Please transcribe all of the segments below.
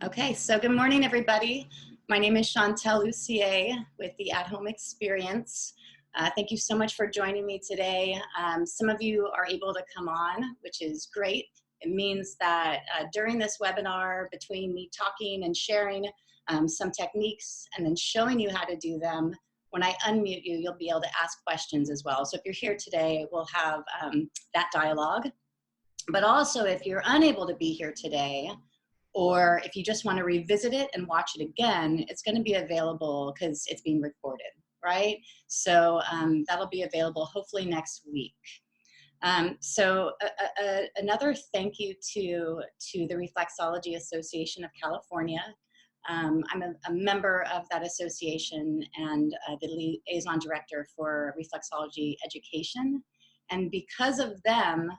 Okay, so good morning, everybody. My name is Chantel with the At Home Experience. Thank you so much for joining me today. Some of you are able to come on, which is great. It means that during this webinar, between me talking and sharing some techniques and then showing you how to do them, when I unmute you, you'll be able to ask questions as well. So if you're here today, we'll have that dialogue. But also, if you're unable to be here today, or if you just want to revisit it and watch it again, it's going to be available because it's being recorded, right? So that'll be available hopefully next week. Another thank you to the Reflexology Association of California. I'm a member of that association and the liaison director for reflexology education. And because of them,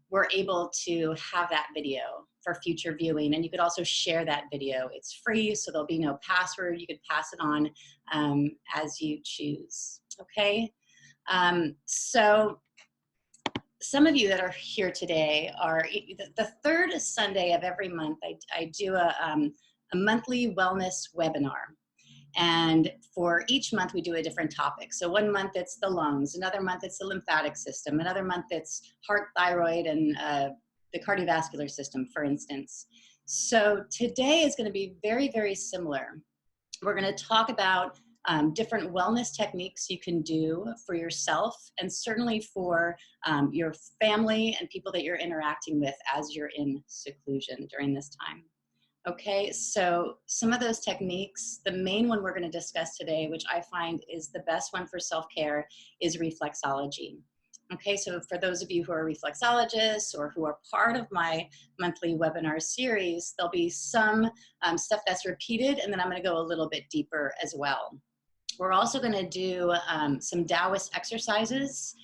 we're able to have that video for future viewing, and you could also share that video. It's free, so there'll be no password. You could pass it on as you choose, okay? So some of you that are here today are, the third Sunday of every month, I do a monthly wellness webinar. And for each month, we do a different topic. So one month it's the lungs, another month it's the lymphatic system, another month it's heart, thyroid, and the cardiovascular system, for instance. So today is going to be very, very similar. We're going to talk about different wellness techniques you can do for yourself and certainly for your family and people that you're interacting with as you're in seclusion during this time. Okay, so some of those techniques, the main one we're going to discuss today, which I find is the best one for self-care, is reflexology. Okay, so for those of you who are reflexologists or who are part of my monthly webinar series, there'll be some stuff that's repeated, and then I'm going to go a little bit deeper as well. We're also going to do some Daoist exercises.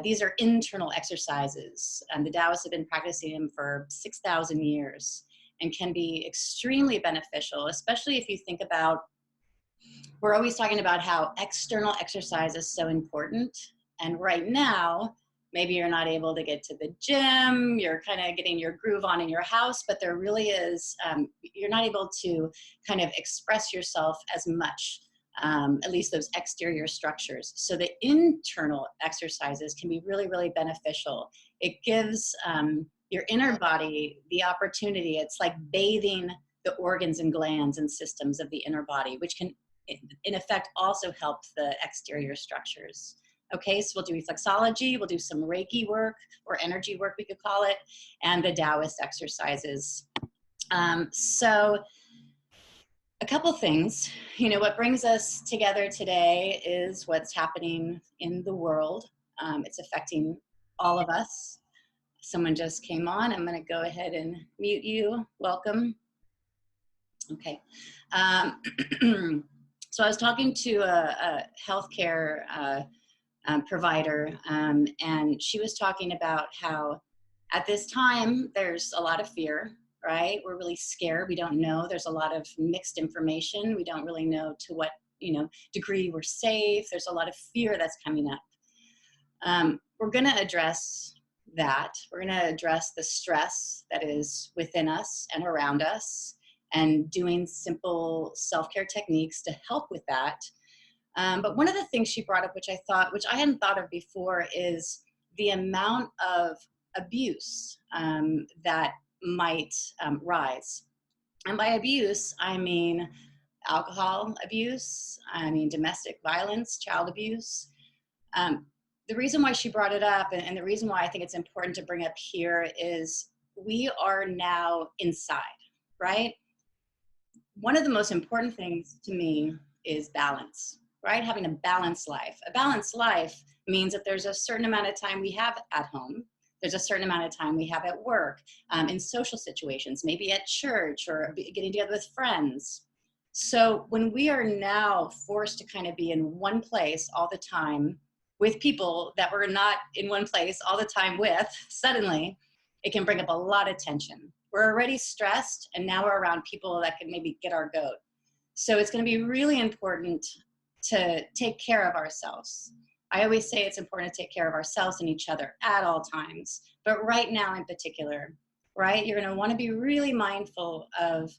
These are internal exercises, and the Daoists have been practicing them for 6,000 years. And can be extremely beneficial, especially if you think about, we're always talking about how external exercise is so important. And right now, maybe you're not able to get to the gym, you're kind of getting your groove on in your house, but there really is, you're not able to kind of express yourself as much, at least those exterior structures. So the internal exercises can be really, really beneficial. It gives your inner body the opportunity. It's like bathing the organs and glands and systems of the inner body, which can, in effect, also help the exterior structures. Okay, so we'll do reflexology, we'll do some Reiki work, or energy work, we could call it, and the Daoist exercises. So a couple things, what brings us together today is what's happening in the world. It's affecting all of us. Someone just came on. I'm going to go ahead and mute you. Welcome. Okay. So I was talking to a healthcare provider, and she was talking about how at this time there's a lot of fear, right? We're really scared. We don't know. There's a lot of mixed information. We don't really know to what degree we're safe. There's a lot of fear that's coming up. We're going to address that. We're going to address the stress that is within us and around us, and doing simple self-care techniques to help with that. But one of the things she brought up, which I hadn't thought of before, is the amount of abuse that might rise. And by abuse, I mean alcohol abuse, I mean domestic violence, child abuse. The reason why she brought it up, and the reason why I think it's important to bring up here, is we are now inside, right? One of the most important things to me is balance, right? Having a balanced life. A balanced life means that there's a certain amount of time we have at home. There's a certain amount of time we have at work, in social situations, maybe at church or getting together with friends. So when we are now forced to kind of be in one place all the time with people that we're not in one place all the time with, suddenly it can bring up a lot of tension. We're already stressed, and now we're around people that can maybe get our goat. So it's going to be really important to take care of ourselves. I always say it's important to take care of ourselves and each other at all times, but right now in particular. right? You're going to want to be really mindful of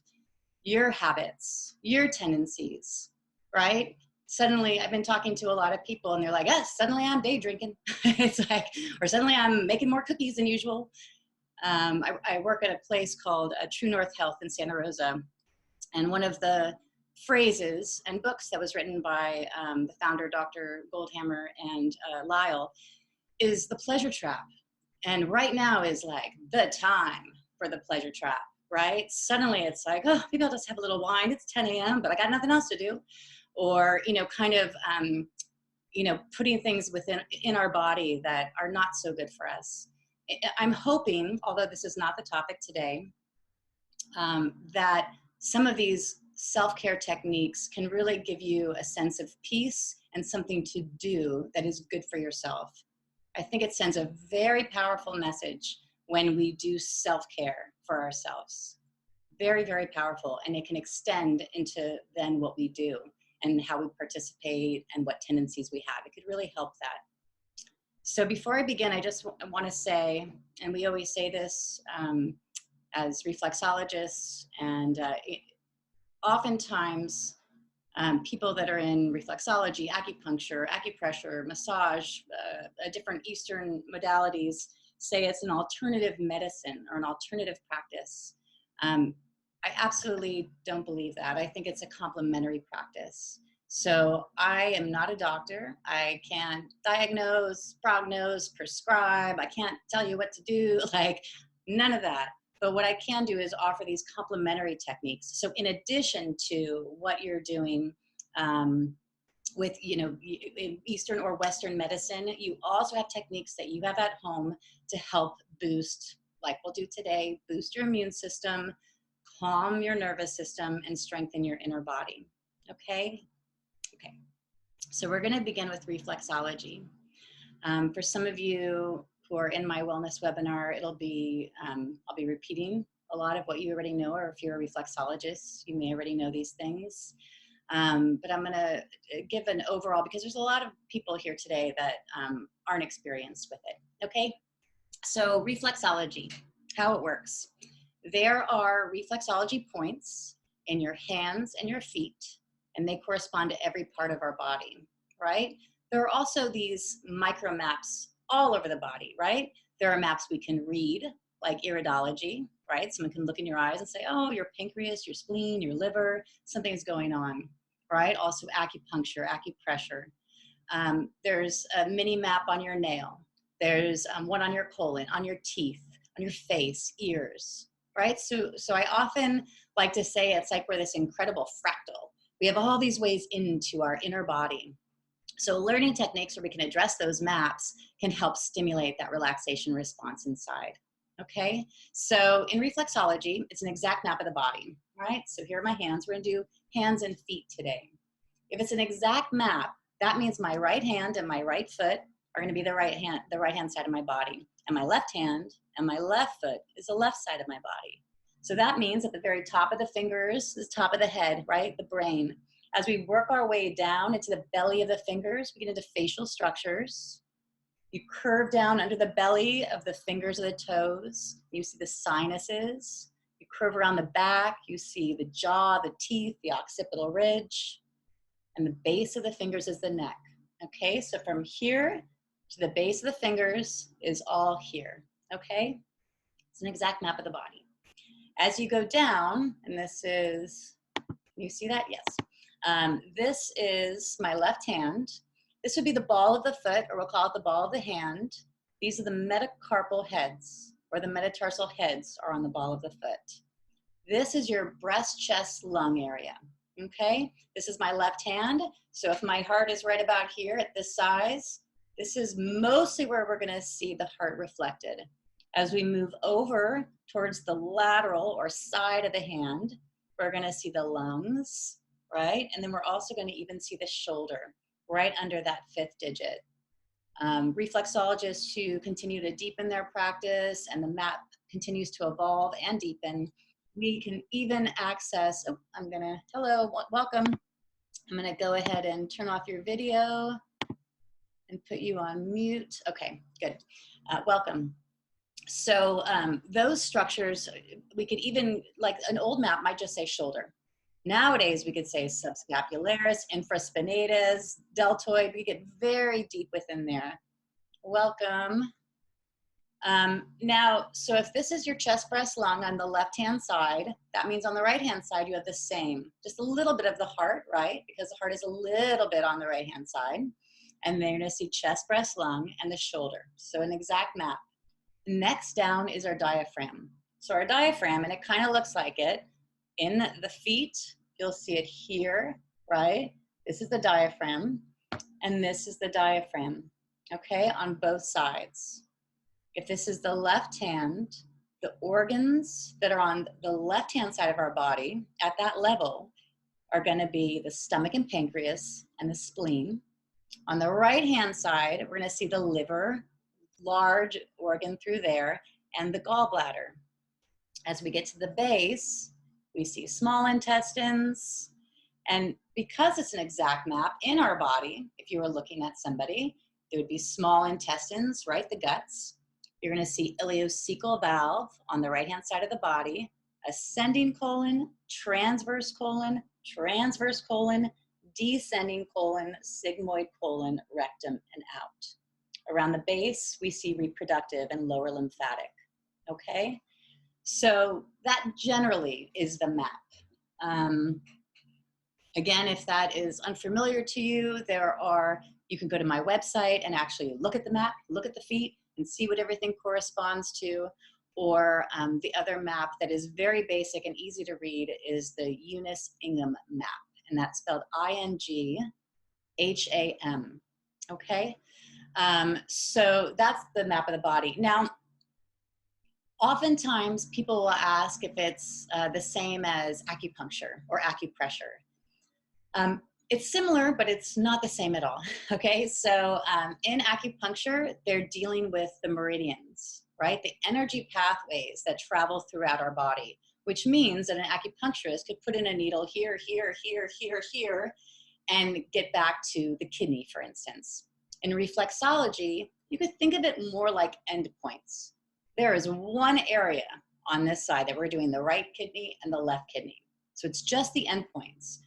your habits, your tendencies, right? Suddenly, I've been talking to a lot of people and they're like, yes, suddenly I'm day drinking. It's like, or suddenly I'm making more cookies than usual. I work at a place called True North Health in Santa Rosa. And one of the phrases and books that was written by the founder, Dr. Goldhammer and Lyle, is the pleasure trap. And right now is like the time for the pleasure trap, right? Suddenly it's like, oh, maybe I'll just have a little wine. It's 10 a.m., but I got nothing else to do. Or, kind of, putting things in our body that are not so good for us. I'm hoping, although this is not the topic today, that some of these self-care techniques can really give you a sense of peace and something to do that is good for yourself. I think it sends a very powerful message when we do self-care for ourselves. Very, very powerful, and it can extend into then what we do and how we participate and what tendencies we have. It could really help that. So before I begin, I just want to say, and we always say this as reflexologists, and oftentimes people that are in reflexology, acupuncture, acupressure, massage, different Eastern modalities say it's an alternative medicine or an alternative practice. I absolutely don't believe that. I think it's a complementary practice. So I am not a doctor. I can't diagnose, prognose, prescribe. I can't tell you what to do, like none of that. But what I can do is offer these complementary techniques. So in addition to what you're doing with, in Eastern or Western medicine, you also have techniques that you have at home to help boost, like we'll do today, boost your immune system, calm your nervous system, and strengthen your inner body. Okay? Okay. So we're going to begin with reflexology. For some of you who are in my wellness webinar, I'll be repeating a lot of what you already know, or if you're a reflexologist, you may already know these things. But I'm going to give an overall, because there's a lot of people here today that aren't experienced with it. Okay? So reflexology, how it works. There are reflexology points in your hands and your feet, and they correspond to every part of our body, right? There are also these micro maps all over the body, right? There are maps we can read, like iridology, right? Someone can look in your eyes and say, oh, your pancreas, your spleen, your liver, something's going on, right? Also acupuncture, acupressure. There's a mini map on your nail. There's one on your colon, on your teeth, on your face, ears, right? So I often like to say it's like we're this incredible fractal. We have all these ways into our inner body. So learning techniques where we can address those maps can help stimulate that relaxation response inside. Okay, so in reflexology, it's an exact map of the body, right? So here are my hands. We're going to do hands and feet today. If it's an exact map, that means my right hand and my right foot are going to be the right hand side of my body, and my left hand and my left foot is the left side of my body. So that means at the very top of the fingers is top of the head, right? The brain. As we work our way down into the belly of the fingers, we get into facial structures. You curve down under the belly of the fingers of the toes. You see the sinuses. You curve around the back. You see the jaw, the teeth, the occipital ridge. And the base of the fingers is the neck. Okay, so from here to the base of the fingers is all here. Okay, it's an exact map of the body. As you go down, and this is, you see that? Yes. This is my left hand. This would be the ball of the foot, or we'll call it the ball of the hand. These are the metacarpal heads, or the metatarsal heads are on the ball of the foot. This is your breast, chest, lung area. Okay, this is my left hand. So if my heart is right about here at this size, this is mostly where we're going to see the heart reflected. As we move over towards the lateral or side of the hand, we're going to see the lungs, right? And then we're also going to even see the shoulder right under that fifth digit. Reflexologists who continue to deepen their practice and the map continues to evolve and deepen, we can even access, oh, hello, welcome. I'm going to go ahead and turn off your video and put you on mute. Okay, good. Welcome. So those structures, we could even, like an old map might just say shoulder. Nowadays, we could say subscapularis, infraspinatus, deltoid. We get very deep within there. Welcome. Now, so if this is your chest, breast, lung on the left-hand side, that means on the right-hand side, you have the same, just a little bit of the heart, right? Because the heart is a little bit on the right-hand side. And then you're gonna see chest, breast, lung, and the shoulder. So an exact map. Next down is our diaphragm. So our diaphragm, and it kind of looks like it, in the feet, you'll see it here, right? This is the diaphragm, and this is the diaphragm, okay, on both sides. If this is the left hand, the organs that are on the left-hand side of our body at that level are gonna be the stomach and pancreas and the spleen. On the right-hand side, we're gonna see the liver, large organ through there, and the gallbladder. As we get to the base, we see small intestines. And because it's an exact map in our body, if you were looking at somebody, there would be small intestines, right, the guts. You're gonna see ileocecal valve on the right-hand side of the body, ascending colon, transverse colon, descending colon, sigmoid colon, rectum, and out. Around the base, we see reproductive and lower lymphatic, okay? So that generally is the map. Again, if that is unfamiliar to you, you can go to my website and actually look at the map, look at the feet, and see what everything corresponds to. Or the other map that is very basic and easy to read is the Eunice Ingham map, and that's spelled Ingham, okay? So that's the map of the body. Now, oftentimes people will ask if it's the same as acupuncture or acupressure. It's similar, but it's not the same at all, okay? So in acupuncture, they're dealing with the meridians, right? The energy pathways that travel throughout our body, which means that an acupuncturist could put in a needle here, here, here, here, here, and get back to the kidney, for instance. In reflexology, you could think of it more like endpoints. There is one area on this side that we're doing the right kidney and the left kidney. So it's just the endpoints.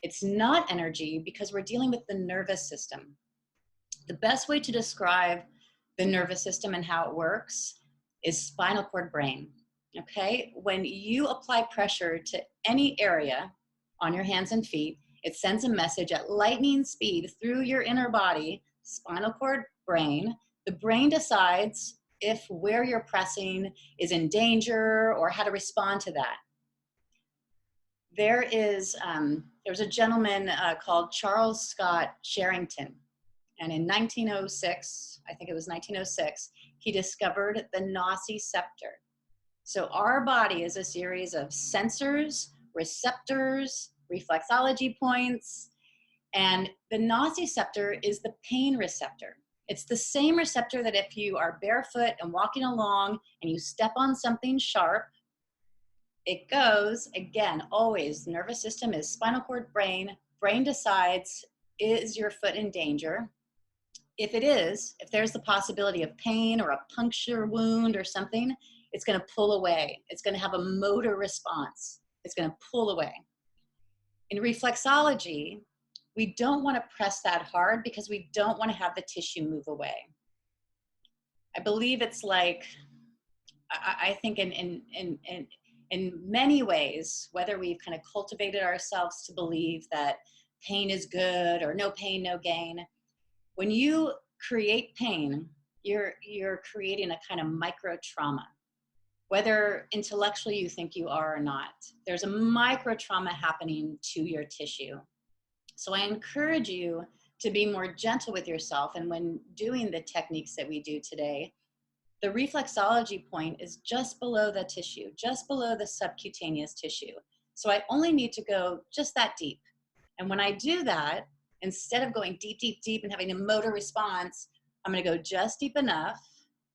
It's not energy because we're dealing with the nervous system. The best way to describe the nervous system and how it works is spinal cord brain, okay? When you apply pressure to any area on your hands and feet, it sends a message at lightning speed through your inner body, spinal cord brain. The brain decides if where you're pressing is in danger or how to respond to that. There was a gentleman called Charles Scott Sherrington, and in 1906, I think it was 1906, he discovered the Nausea Scepter. So our body is a series of sensors, receptors, reflexology points, and the Nausea Scepter is the pain receptor. It's the same receptor that if you are barefoot and walking along and you step on something sharp, it goes, again, always, the nervous system is spinal cord, brain. Brain decides, is your foot in danger? If it is, if there's the possibility of pain or a puncture wound or something, it's gonna pull away. It's gonna have a motor response. It's gonna pull away. In reflexology, we don't wanna press that hard because we don't wanna have the tissue move away. I believe it's like, I think in many ways, whether we've kind of cultivated ourselves to believe that pain is good or no pain, no gain, when you create pain, you're creating a kind of micro trauma. Whether intellectually you think you are or not, there's a micro trauma happening to your tissue. So I encourage you to be more gentle with yourself, and when doing the techniques that we do today, the reflexology point is just below the tissue, just below the subcutaneous tissue. So I only need to go just that deep. And when I do that, instead of going deep, deep, deep and having a motor response, I'm gonna go just deep enough.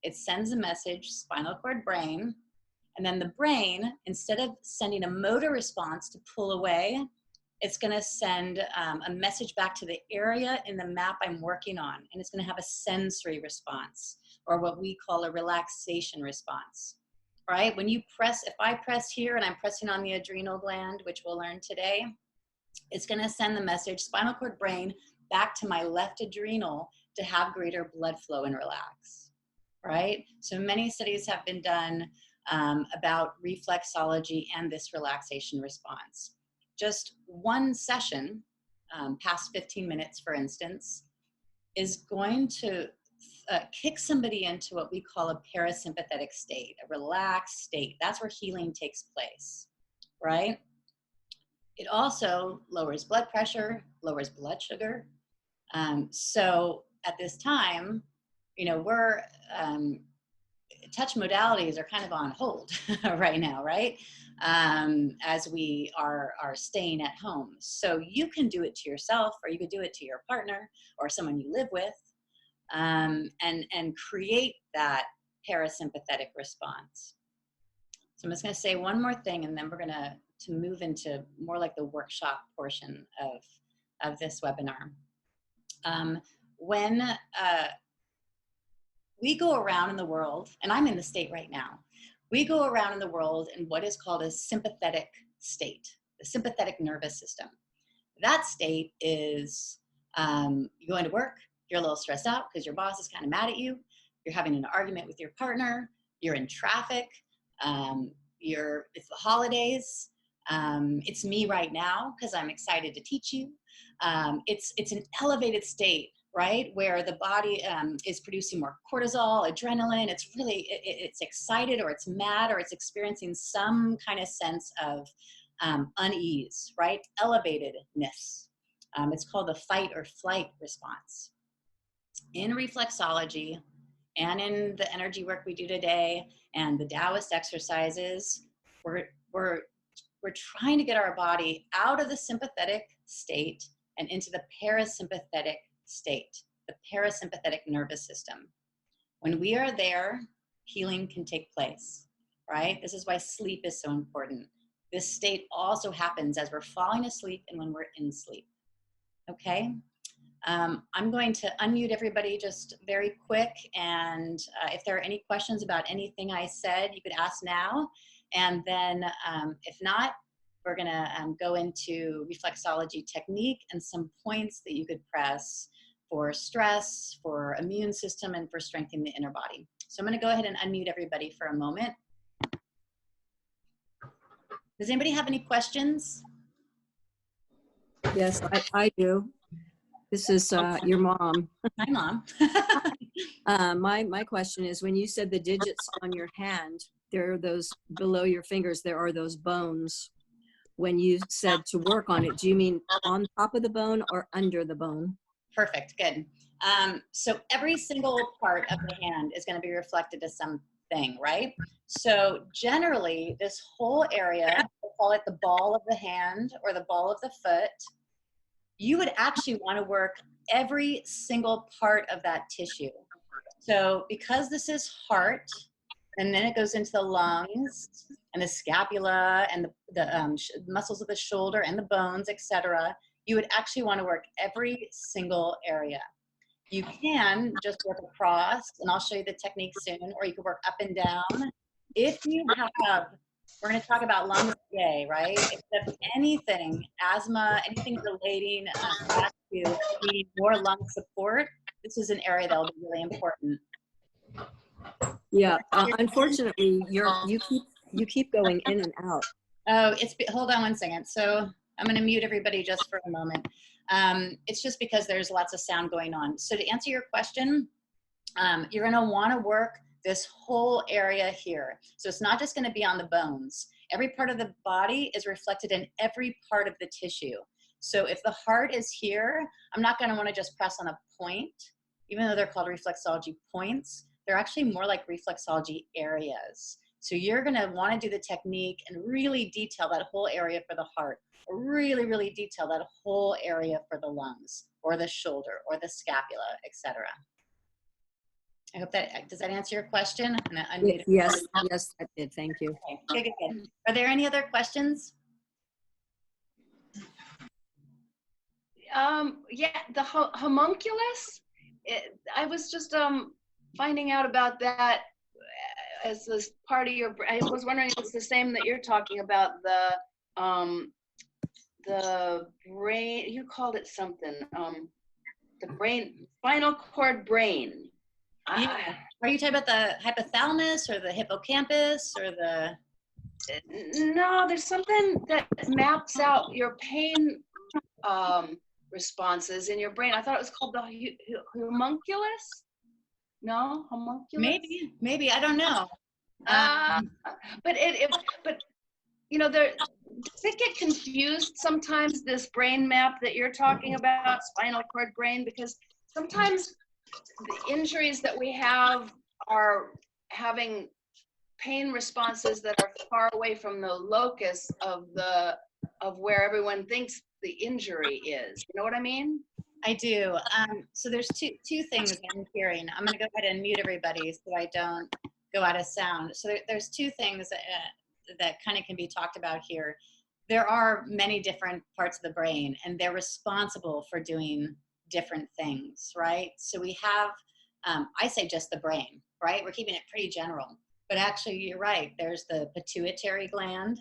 It sends a message, spinal cord, brain. And then the brain, instead of sending a motor response to pull away, it's gonna send a message back to the area in the map I'm working on, and it's gonna have a sensory response. or what we call a relaxation response, right? When you press, if I press here and I'm pressing on the adrenal gland, which we'll learn today, it's going to send the message, spinal cord brain, back to my left adrenal to have greater blood flow and relax, right? So many studies have been done about reflexology and this relaxation response. Just one session, past 15 minutes, for instance, is going to kick somebody into what we call a parasympathetic state, a relaxed state. That's where healing takes place, right? It also lowers blood pressure, lowers blood sugar. So at this time, you know, we're, touch modalities are kind of on hold right now, right? As we are staying at home. So you can do it to yourself, or you could do it to your partner or someone you live with, and create that parasympathetic response. So I'm just going to say one more thing, and then we're going to move into more like the workshop portion of this webinar. When we go around in the world, and I'm in the state right now, we go around in the world in what is called a sympathetic state, the sympathetic nervous system. That state is you're going to work, you're a little stressed out because your boss is kind of mad at you, you're having an argument with your partner, you're in traffic, it's the holidays, it's me right now because I'm excited to teach you. It's an elevated state, right, where the body is producing more cortisol, adrenaline. It's really, it's excited, or it's mad, or it's experiencing some kind of sense of unease, right, elevatedness. It's called the fight or flight response. In reflexology and in the energy work we do today and the Daoist exercises, we're trying to get our body out of the sympathetic state and into the parasympathetic state, the parasympathetic nervous system. When we are there, healing can take place, right? This is why sleep is so important. This state also happens as we're falling asleep and when we're in sleep, okay? I'm going to unmute everybody just very quick, and if there are any questions about anything I said, you could ask now, and then if not, we're gonna go into reflexology technique and some points that you could press for stress, for immune system, and for strengthening the inner body. So I'm gonna go ahead and unmute everybody for a moment. Does anybody have any questions? Yes, I do. This is your mom. Hi, Mom. My question is, when you said the digits on your hand, there are those below your fingers, there are those bones. When you said to work on it, do you mean on top of the bone or under the bone? Perfect, good. So every single part of the hand is going to be reflected to something, right? So generally, this whole area, we'll call it the ball of the hand or the ball of the foot, you would actually want to work every single part of that tissue. So because this is heart, and then it goes into the lungs and the scapula and the muscles of the shoulder and the bones, etc., you would actually want to work every single area. You can just work across, and I'll show you the technique soon, or you can work up and down. If you have, we're going to talk about lungs today, right? If you have anything, asthma, anything relating back to needing more lung support, this is an area that will be really important. Yeah, unfortunately, you keep going in and out. Oh, hold on one second. So I'm going to mute everybody just for a moment. It's just because there's lots of sound going on. So to answer your question, you're going to want to work this whole area here. So it's not just going to be on the bones. Every part of the body is reflected in every part of the tissue. So if the heart is here, I'm not going to want to just press on a point, even though they're called reflexology points. They're actually more like reflexology areas. So you're going to want to do the technique and really detail that whole area for the heart, or really, really detail that whole area for the lungs, or the shoulder, or the scapula, etc. I hope that, does that answer your question? I'm gonna unmute it. Yes, that did. Thank you. Okay, good. Are there any other questions? Yeah, the homunculus, I was just finding out about that as this part of your brain. I was wondering if it's the same that you're talking about, the brain, you called it something, the brain, spinal cord brain. Yeah. Are you talking about the hypothalamus or the hippocampus or the? No, there's something that maps out your pain responses in your brain. I thought it was called the homunculus. No, homunculus. Maybe I don't know. But you know, does it get confused sometimes, this brain map that you're talking about, spinal cord brain? Because sometimes the injuries that we have are having pain responses that are far away from the locus of where everyone thinks the injury is. You know what I mean? I do. So there's two things I'm hearing. I'm going to go ahead and mute everybody so I don't go out of sound. So there's two things that kind of can be talked about here. There are many different parts of the brain, and they're responsible for doing different things, right? So we have, I say just the brain, right? We're keeping it pretty general. But actually, you're right. There's the pituitary gland,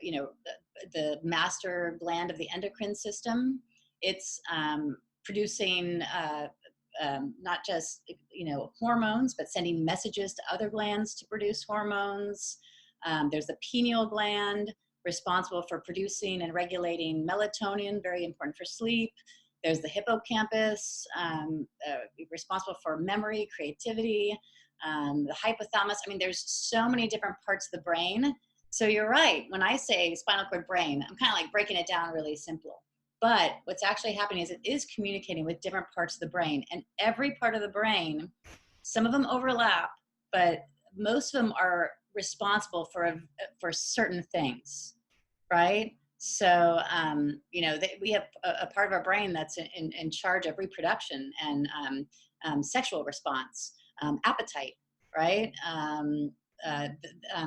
you know, the master gland of the endocrine system. It's producing not just, you know, hormones, but sending messages to other glands to produce hormones. There's the pineal gland, responsible for producing and regulating melatonin, very important for sleep. There's the hippocampus, responsible for memory, creativity. The hypothalamus. I mean, there's so many different parts of the brain. So you're right. When I say spinal cord brain, I'm kind of like breaking it down really simple. But what's actually happening is it is communicating with different parts of the brain. And every part of the brain, some of them overlap, but most of them are responsible for certain things, right? So, you know, we have a part of our brain that's in charge of reproduction and sexual response. Appetite, right?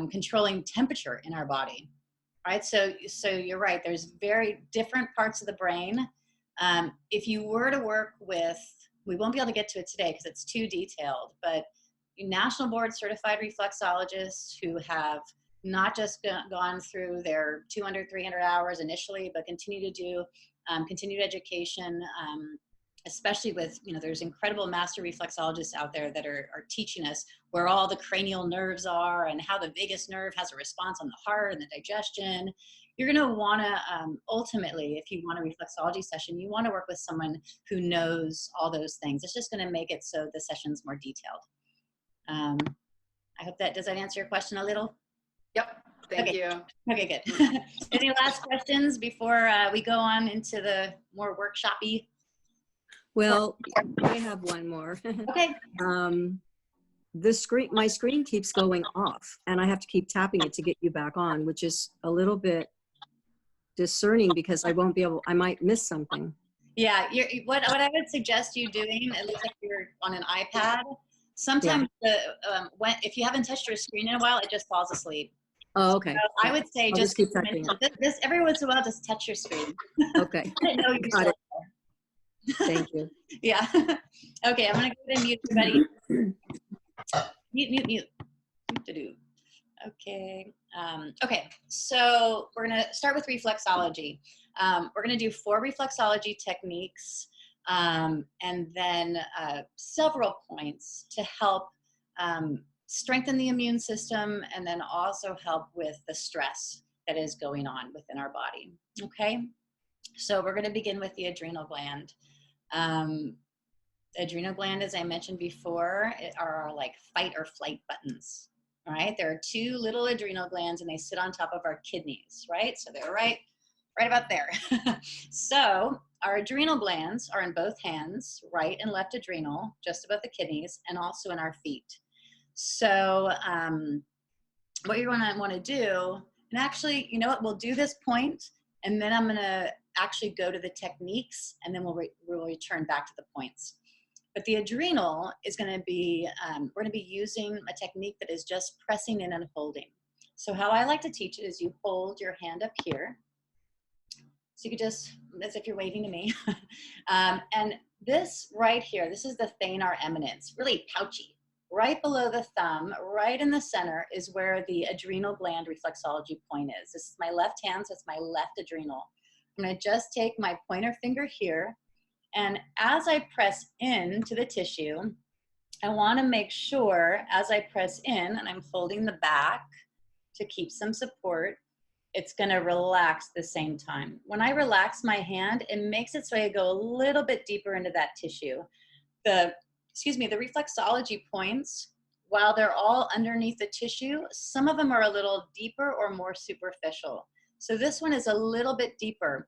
Controlling temperature in our body, right? So you're right. There's very different parts of the brain. If you were to work with, we won't be able to get to it today because it's too detailed, but national board certified reflexologists who have not just gone through their 200, 300 hours initially, but continue to do continued education, especially with, you know, there's incredible master reflexologists out there that are teaching us where all the cranial nerves are and how the vagus nerve has a response on the heart and the digestion. You're going to want to, ultimately, if you want a reflexology session, you want to work with someone who knows all those things. It's just going to make it so the session's more detailed. I hope does that answer your question a little? Yep. Thank you. Okay, good. Any last questions before we go on into the more workshop-y? Well, I have one more. Okay. My screen keeps going off, and I have to keep tapping it to get you back on, which is a little bit discerning because I might miss something. Yeah, what I would suggest you doing, it looks like you're on an iPad. Sometimes if you haven't touched your screen in a while, it just falls asleep. Oh, okay. So I would say I'll just keep touching it. This every once in a while, just touch your screen. Okay. I didn't know you Got it. Thank you. Yeah. Okay, I'm gonna go ahead and mute everybody. Mute. Okay. Okay, so we're gonna start with reflexology. We're gonna do 4 reflexology techniques, and then several points to help strengthen the immune system and then also help with the stress that is going on within our body. Okay, so we're gonna begin with the adrenal gland. Adrenal gland, as I mentioned before, are like fight or flight buttons, right? There are 2 little adrenal glands and they sit on top of our kidneys, right? So they're right about there. So our adrenal glands are in both hands, right and left adrenal, just above the kidneys, and also in our feet. So what you're gonna wanna do, and actually, you know what, we'll do this point, and then I'm gonna actually go to the techniques, and then we'll return back to the points. But the adrenal is going to be, we're going to be using a technique that is just pressing in and holding. So how I like to teach it is you hold your hand up here, So you could just, as if you're waving to me. And this right here, this is the thenar eminence, really pouchy. Right below the thumb, right in the center, is where the adrenal gland reflexology point is. This is my left hand, so it's my left adrenal. I'm gonna just take my pointer finger here, and as I press into the tissue, I wanna make sure as I press in, and I'm holding the back to keep some support, it's gonna relax the same time. When I relax my hand, it makes it so I go a little bit deeper into that tissue. The reflexology points, while they're all underneath the tissue, some of them are a little deeper or more superficial. So this one is a little bit deeper.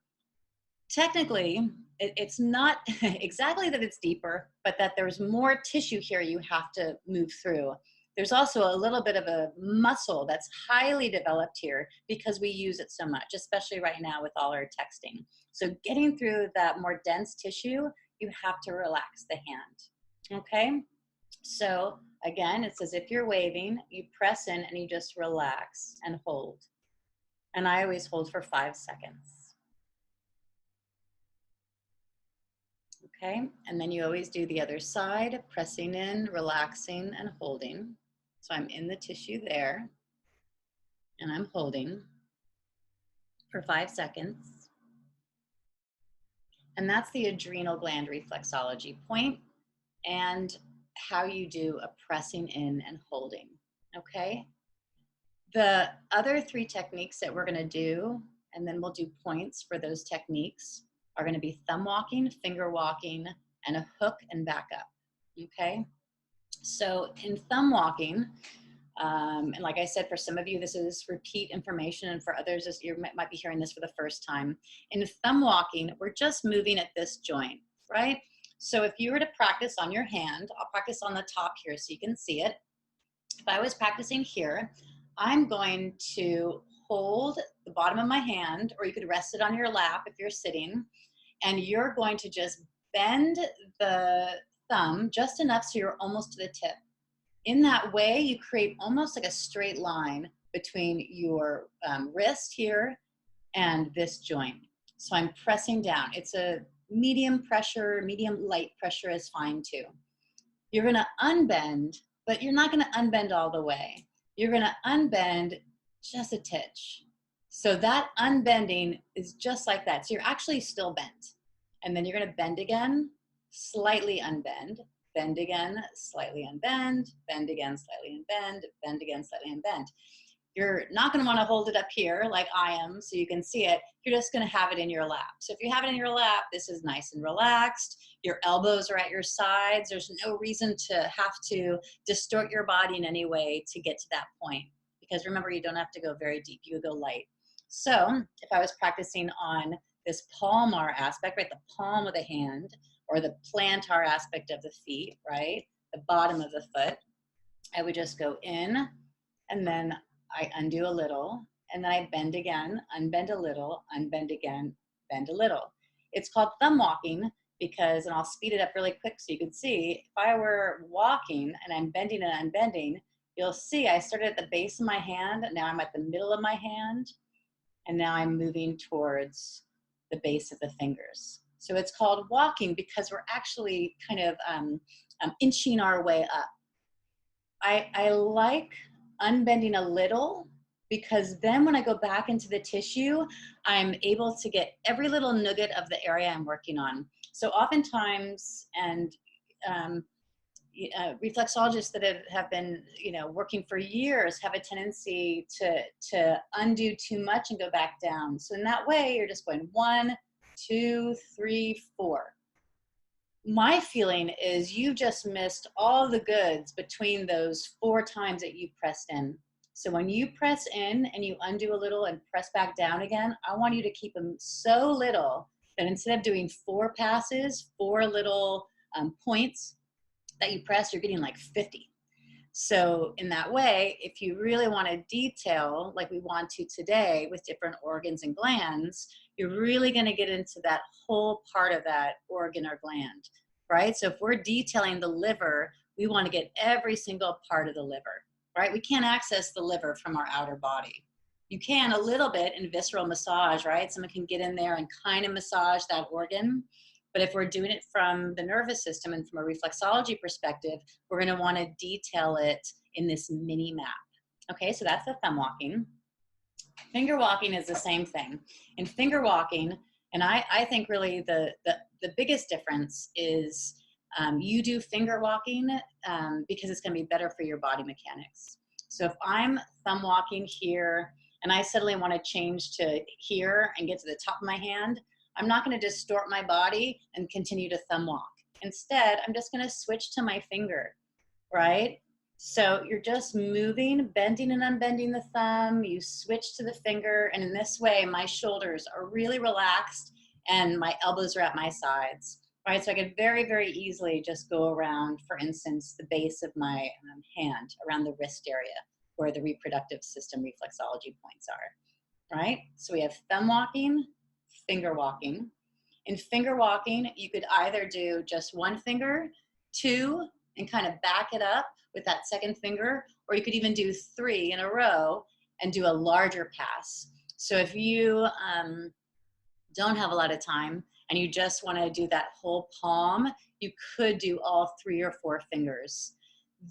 Technically, it's not exactly that it's deeper, but that there's more tissue here you have to move through. There's also a little bit of a muscle that's highly developed here because we use it so much, especially right now with all our texting. So getting through that more dense tissue, you have to relax the hand, okay? So again, it's as if you're waving, you press in and you just relax and hold. And I always hold for 5 seconds. Okay, and then you always do the other side, pressing in, relaxing, and holding. So I'm in the tissue there, and I'm holding for 5 seconds. And that's the adrenal gland reflexology point and how you do a pressing in and holding, okay? The other 3 techniques that we're gonna do, and then we'll do points for those techniques, are gonna be thumb walking, finger walking, and a hook and back up, okay? So in thumb walking, and like I said, for some of you, this is repeat information, and for others, you might be hearing this for the first time. In thumb walking, we're just moving at this joint, right? So if you were to practice on your hand, I'll practice on the top here so you can see it. If I was practicing here, I'm going to hold the bottom of my hand, or you could rest it on your lap if you're sitting, and you're going to just bend the thumb just enough so you're almost to the tip. In that way, you create almost like a straight line between your wrist here and this joint. So I'm pressing down. It's a medium pressure, medium light pressure is fine too. You're gonna unbend, but you're not gonna unbend all the way. You're gonna unbend just a titch. So that unbending is just like that. So you're actually still bent. And then you're gonna bend again, slightly unbend, bend again, slightly unbend, bend again, slightly unbend, bend again, slightly unbend. You're not gonna wanna hold it up here like I am so you can see it. You're just gonna have it in your lap. So if you have it in your lap, this is nice and relaxed. Your elbows are at your sides. There's no reason to have to distort your body in any way to get to that point. Because remember, you don't have to go very deep, you go light. So if I was practicing on this palmar aspect, right, the palm of the hand, or the plantar aspect of the feet, right, the bottom of the foot, I would just go in, and then I undo a little, and then I bend again, unbend a little, unbend again, bend a little. It's called thumb walking because, and I'll speed it up really quick so you can see, if I were walking and I'm bending and unbending, you'll see I started at the base of my hand, and now I'm at the middle of my hand, and now I'm moving towards the base of the fingers. So it's called walking because we're actually kind of inching our way up. I like unbending a little because then when I go back into the tissue, I'm able to get every little nugget of the area I'm working on. So oftentimes, and reflexologists that have been working for years have a tendency to undo too much and go back down. So in that way, you're just going 1, 2, 3, 4. My feeling is you just missed all the goods between those 4 times that you pressed in. So when you press in and you undo a little and press back down again, I want you to keep them so little that instead of doing 4 passes, 4 little points that you press, you're getting like 50. So in that way, if you really want to detail like we want to today with different organs and glands, you're really going to get into that whole part of that organ or gland, right? So if we're detailing the liver, we want to get every single part of the liver, right? We can't access the liver from our outer body. You can a little bit in visceral massage, right? Someone can get in there and kind of massage that organ. But if we're doing it from the nervous system and from a reflexology perspective, we're going to want to detail it in this mini map. Okay, so that's the thumb walking. Finger walking is the same thing. In finger walking, and I think really the biggest difference is you do finger walking because it's going to be better for your body mechanics. So if I'm thumb walking here and I suddenly want to change to here and get to the top of my hand, I'm not going to distort my body and continue to thumb walk. Instead, I'm just going to switch to my finger, right? So you're just moving, bending and unbending the thumb. You switch to the finger, and in this way, my shoulders are really relaxed and my elbows are at my sides, right? So I could very, very easily just go around, for instance, the base of my hand, around the wrist area where the reproductive system reflexology points are, right? So we have thumb walking, finger walking. In finger walking, you could either do just one finger, two, and kind of back it up with that second finger, or you could even do three in a row and do a larger pass. So if you don't have a lot of time and you just want to do that whole palm, you could do all 3 or 4 fingers.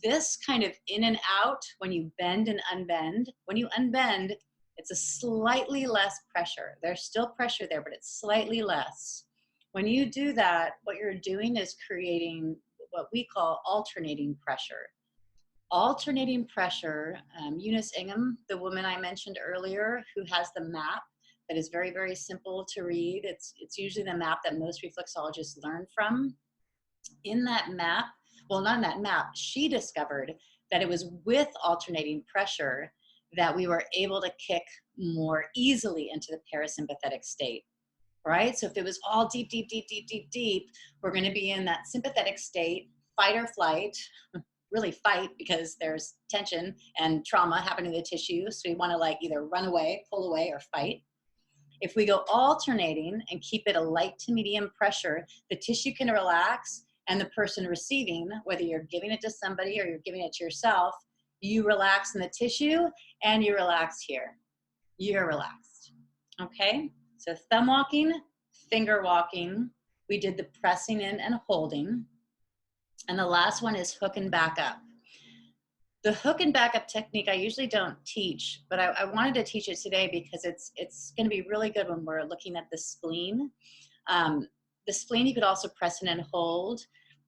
This kind of in and out, when you bend and unbend, when you unbend, it's a slightly less pressure. There's still pressure there, but it's slightly less. When you do that, what you're doing is creating what we call alternating pressure. Alternating pressure, Eunice Ingham, the woman I mentioned earlier, who has the map that is very, very simple to read. It's usually the map that most reflexologists learn from. In that map, well, not in that map, she discovered that it was with alternating pressure that we were able to kick more easily into the parasympathetic state, right? So if it was all deep, deep, deep, deep, deep, deep, we're going to be in that sympathetic state, fight or flight, really fight because there's tension and trauma happening in the tissue. So we want to like either run away, pull away, or fight. If we go alternating and keep it a light to medium pressure, the tissue can relax, and the person receiving, whether you're giving it to somebody or you're giving it to yourself, you relax in the tissue and you relax here. You're relaxed. Okay? So thumb walking, finger walking. We did the pressing in and holding. And the last one is hook and back up. The hook and back up technique I usually don't teach, but I wanted to teach it today because it's going to be really good when we're looking at the spleen. The spleen you could also press in and hold,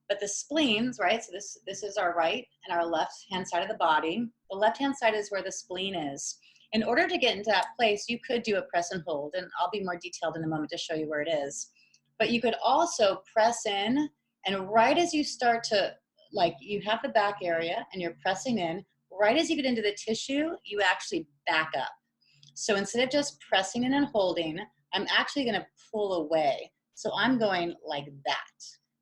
but the spleens, right? So this is our right and our left hand side of the body. The left hand side is where the spleen is. In order to get into that place, you could do a press and hold, and I'll be more detailed in a moment to show you where it is. But you could also press in, and right as you start to, like you have the back area and you're pressing in, right as you get into the tissue, you actually back up. So instead of just pressing in and holding, I'm actually going to pull away. So I'm going like that.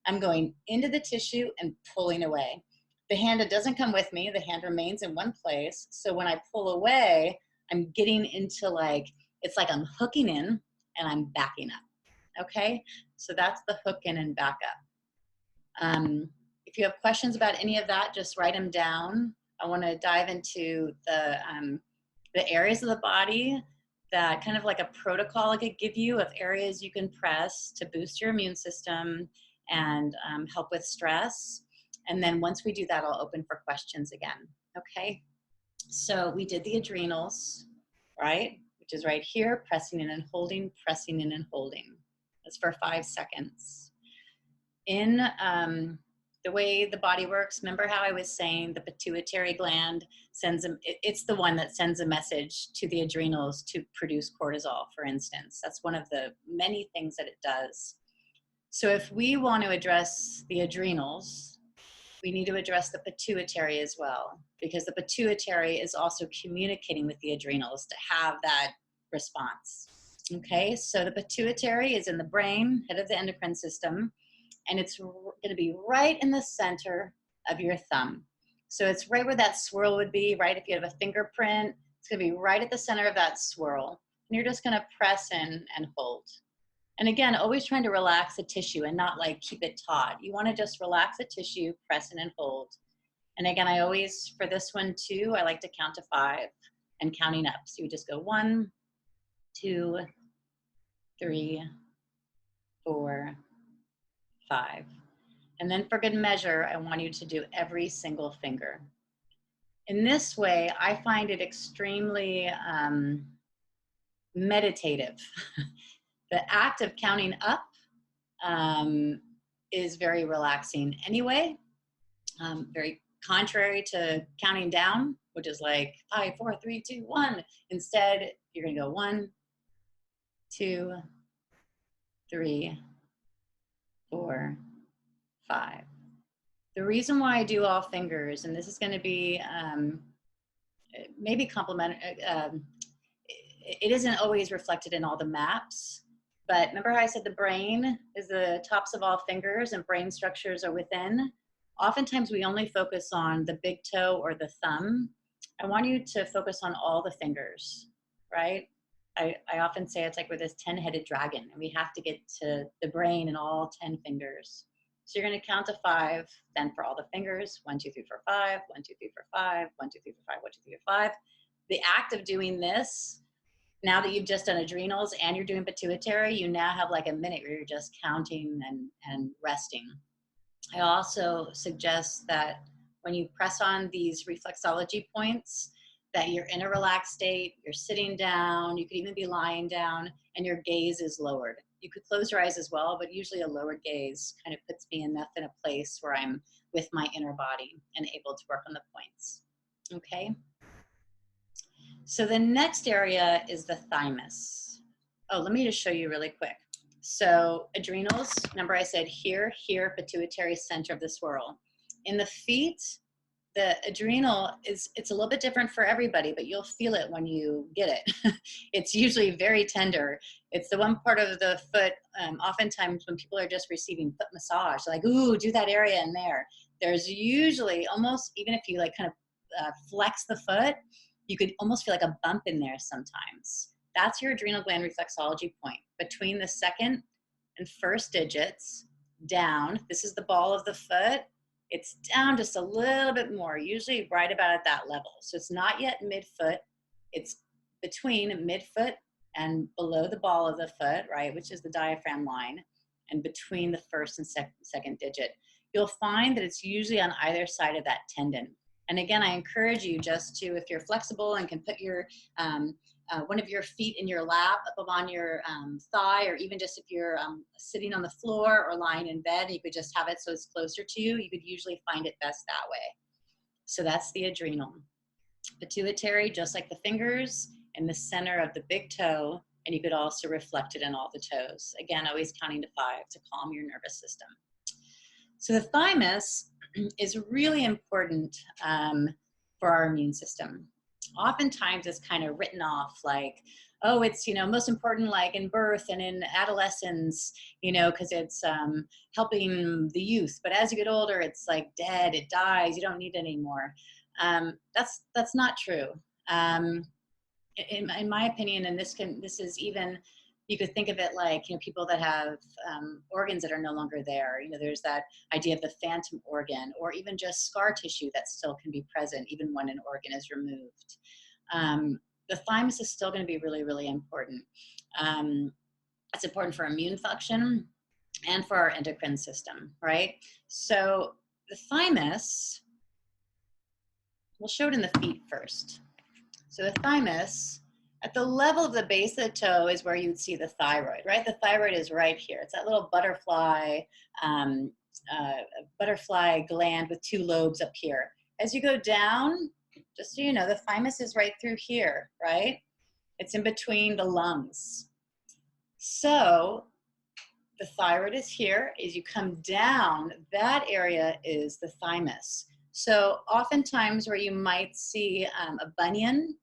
I'm going into the tissue and pulling away. The hand doesn't come with me. The hand remains in one place. So when I pull away, I'm getting into like, it's like I'm hooking in and I'm backing up. Okay? So that's the hook in and back up. If you have questions about any of that, just write them down. I want to dive into the areas of the body that kind of like a protocol I could give you of areas you can press to boost your immune system and help with stress. And then once we do that, I'll open for questions again. Okay. So we did the adrenals, right? Which is right here, pressing in and holding, pressing in and holding. That's for 5 seconds. In the way the body works, remember how I was saying the pituitary gland it's the one that sends a message to the adrenals to produce cortisol, for instance. That's one of the many things that it does. So if we want to address the adrenals, we need to address the pituitary as well, because the pituitary is also communicating with the adrenals to have that response. Okay, so the pituitary is in the brain, head of the endocrine system, and it's going to be right in the center of your thumb. So it's right where that swirl would be, right? If you have a fingerprint, it's going to be right at the center of that swirl. And you're just going to press in and hold. And again, always trying to relax the tissue and not like keep it taut. You want to just relax the tissue, press in and hold. And again, I always, for this one too, I like to count to 5. and counting up. So you just go 1, 2, 3, 4, 5. And then for good measure, I want you to do every single finger. In this way, I find it extremely meditative. The act of counting up is very relaxing anyway, very contrary to counting down, which is like 5, 4, 3, 2, 1. Instead, you're gonna go 1, 2, 3, 4, 5. The reason why I do all fingers, and this is going to be maybe complementary, it isn't always reflected in all the maps, but remember how I said the brain is the tops of all fingers and brain structures are within? Oftentimes we only focus on the big toe or the thumb. I want you to focus on all the fingers, right? I often say it's like we're this 10-headed dragon and we have to get to the brain in all 10 fingers. So you're going to count to 5, then for all the fingers, 1, 2, 3, 4, 5, 1, 2, 3, 4, 5, 1, 2, 3, 4, 5, 1, 2, 3, 4, 5. The act of doing this, now that you've just done adrenals and you're doing pituitary, you now have like a minute where you're just counting and resting. I also suggest that when you press on these reflexology points, that you're in a relaxed state, you're sitting down, you could even be lying down, and your gaze is lowered. You could close your eyes as well, but usually a lowered gaze kind of puts me enough in a place where I'm with my inner body and able to work on the points. Okay? So the next area is the thymus. Oh, let me just show you really quick. So adrenals, remember I said here, pituitary center of the swirl. In the feet, the adrenal it's a little bit different for everybody, but you'll feel it when you get it. It's usually very tender. It's the one part of the foot, oftentimes when people are just receiving foot massage, they're like, ooh, do that area in there. There's usually almost, even if you like kind of flex the foot, you could almost feel like a bump in there sometimes. That's your adrenal gland reflexology point. Between the second and first digits, down, this is the ball of the foot, it's down just a little bit more, usually right about at that level. So it's not yet midfoot, it's between midfoot and below the ball of the foot, right, which is the diaphragm line, and between the first and second digit. You'll find that it's usually on either side of that tendon. And again, I encourage you just to, if you're flexible and can put your one of your feet in your lap up on your thigh, or even just if you're sitting on the floor or lying in bed, you could just have it so it's closer to you. You could usually find it best that way. So that's the adrenal. Pituitary, just like the fingers, in the center of the big toe, and you could also reflect it in all the toes. Again, always counting to 5 to calm your nervous system. So the thymus is really important for our immune system. Oftentimes it's kind of written off like, oh, it's, most important like in birth and in adolescence, because it's helping the youth. But as you get older, it's like dead, it dies, you don't need it anymore. That's not true. In my opinion, and this is even, you could think of it like, people that have organs that are no longer there. There's that idea of the phantom organ, or even just scar tissue that still can be present even when an organ is removed. The thymus is still going to be really, really important. It's important for immune function and for our endocrine system, right? So the thymus, we'll show it in the feet first. So the thymus, at the level of the base of the toe is where you'd see the thyroid, right? The thyroid is right here. It's that little butterfly gland with 2 lobes up here. As you go down, just so you know, the thymus is right through here, right? It's in between the lungs. So the thyroid is here. As you come down, that area is the thymus. So oftentimes where you might see a bunion,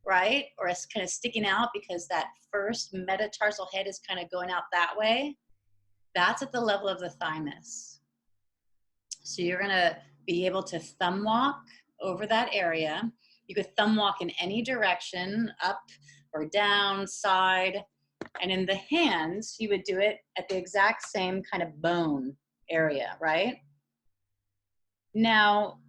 right? Or it's kind of sticking out because that first metatarsal head is kind of going out that way. That's at the level of the thymus. So you're going to be able to thumb walk over that area. You could thumb walk in any direction, up or down, side. And in the hands, you would do it at the exact same kind of bone area, right? Now,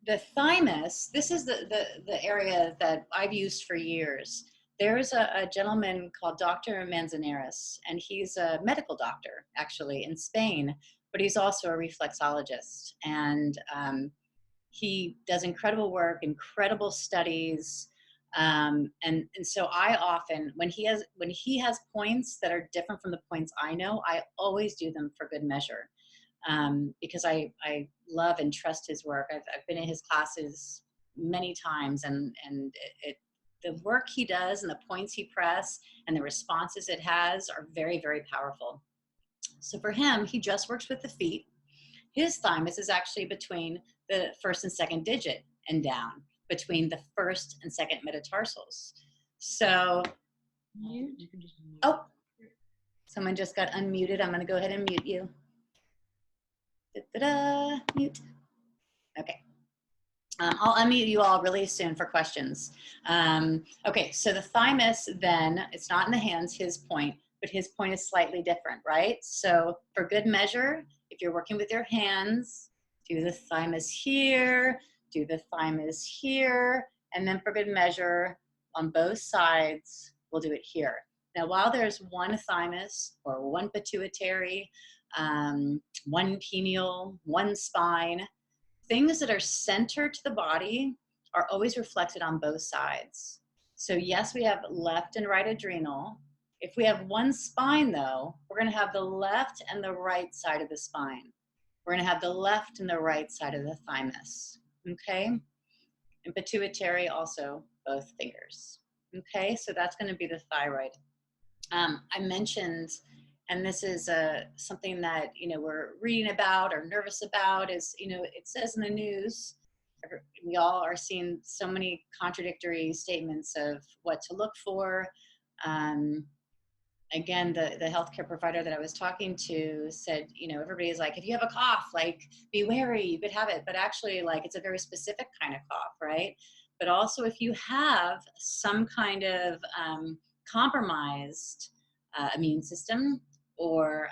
the thymus, this is the area that I've used for years. There's a gentleman called Dr. Manzanares, and he's a medical doctor, actually, in Spain, but he's also a reflexologist. And he does incredible work, incredible studies. And so I often, when he has points that are different from the points I know, I always do them for good measure. Because I love and trust his work. I've been in his classes many times, and the work he does and the points he press and the responses it has are very, very powerful. So for him, he just works with the feet. His thymus is actually between the first and second digit and down, between the first and second metatarsals. So, oh, someone just got unmuted. I'm going to go ahead and mute you. Da-da-da, mute. Okay. I'll unmute you all really soon for questions. Okay, so the thymus then, it's not in the hands, his point, but his point is slightly different, right? So for good measure, if you're working with your hands, do the thymus here, do the thymus here, and then for good measure, on both sides, we'll do it here. Now, while there's one thymus or one pituitary, one pineal, one spine, things that are centered to the body are always reflected on both sides. So yes, we have left and right adrenal. If we have one spine though, we're gonna have the left and the right side of the spine. We're gonna have the left and the right side of the thymus, okay? And pituitary also, both fingers, okay? So that's gonna be the thyroid. I mentioned, and this is something that, you know, we're reading about or nervous about, is, you know, it says in the news, we all are seeing so many contradictory statements of what to look for. Again, the healthcare provider that I was talking to said, you know, everybody's like, if you have a cough, like, be wary, you could have it. But actually, like, it's a very specific kind of cough, right? But also, if you have some kind of compromised immune system, or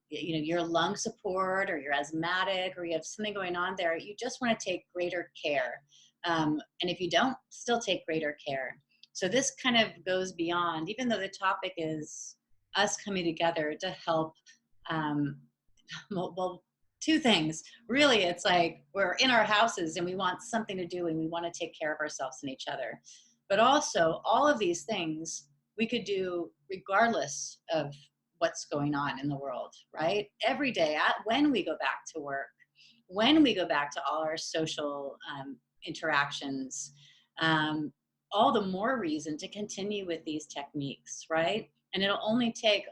you know, your lung support, or you're asthmatic, or you have something going on there, you just want to take greater care. And if you don't, still take greater care. So this kind of goes beyond, even though the topic is us coming together to help, well, two things. Really, it's like we're in our houses and we want something to do and we want to take care of ourselves and each other. But also, all of these things we could do regardless of what's going on in the world, right? Every day, when we go back to work, when we go back to all our social interactions, all the more reason to continue with these techniques, right? And it'll only take,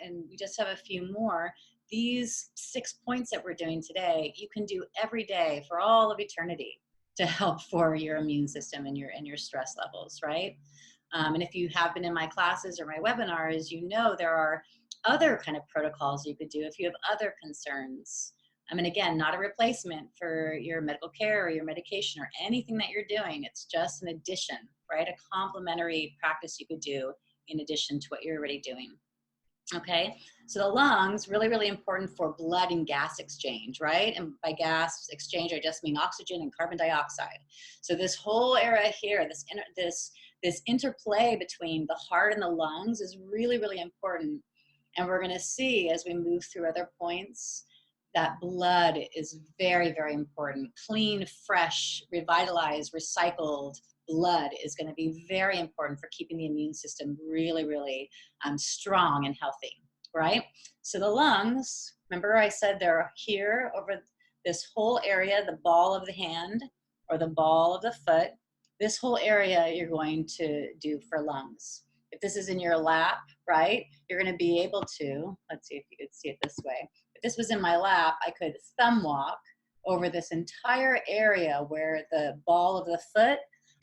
and we just have a few more, these 6 points that we're doing today, you can do every day for all of eternity to help for your immune system and your stress levels, right? And if you have been in my classes or my webinars, you know there are other kind of protocols you could do if you have other concerns. I mean, again, not a replacement for your medical care or your medication or anything that you're doing. It's just an addition, right? A complementary practice you could do in addition to what you're already doing. Okay, so the lungs, really, really important for blood and gas exchange, right? And by gas exchange, I just mean oxygen and carbon dioxide. So this whole area here, this interplay between the heart and the lungs is really, really important. And we're going to see as we move through other points that blood is very, very important. Clean, fresh, revitalized, recycled blood is going to be very important for keeping the immune system really, really strong and healthy, right? So the lungs, remember I said they're here over this whole area, the ball of the hand or the ball of the foot. This whole area you're going to do for lungs. If this is in your lap, right, you're going to be able to, let's see if you could see it this way. If this was in my lap, I could thumb walk over this entire area where the ball of the foot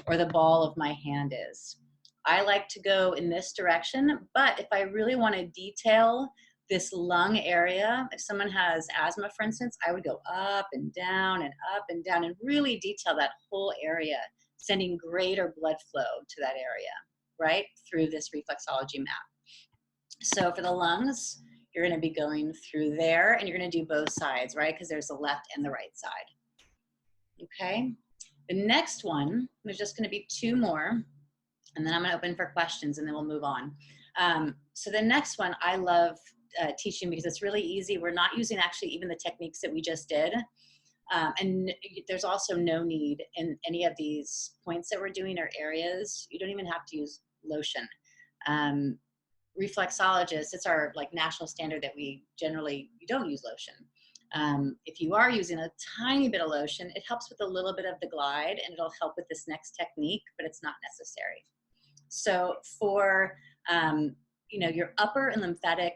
or the ball of my hand is. I like to go in this direction, but if I really want to detail this lung area, if someone has asthma, for instance, I would go up and down and up and down and really detail that whole area, sending greater blood flow to that area, right, through this reflexology map. So for the lungs, you're going to be going through there, and you're going to do both sides, right, because there's the left and the right side. Okay, The next one, there's just going to be 2 more, and then I'm going to open for questions, and then we'll move on. So the next one I love teaching because it's really easy. We're not using actually even the techniques that we just did. And there's also no need in any of these points that we're doing or areas. You don't even have to use lotion. Reflexologists, it's our like national standard that we generally, you don't use lotion. If you are using a tiny bit of lotion, it helps with a little bit of the glide, and it'll help with this next technique, but it's not necessary. So for your upper and lymphatic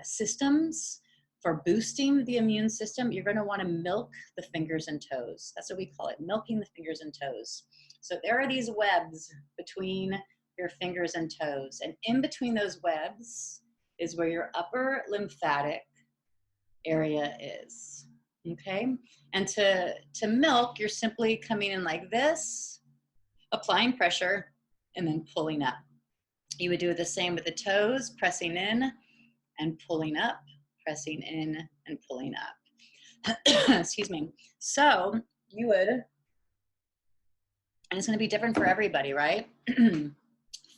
systems, for boosting the immune system, you're going to want to milk the fingers and toes. That's what we call it, milking the fingers and toes. So there are these webs between your fingers and toes, and in between those webs is where your upper lymphatic area is. Okay, and to milk, you're simply coming in like this, applying pressure, and then pulling up. You would do the same with the toes, pressing in and pulling up, pressing in and pulling up. Excuse me. So you would, and it's going to be different for everybody, right?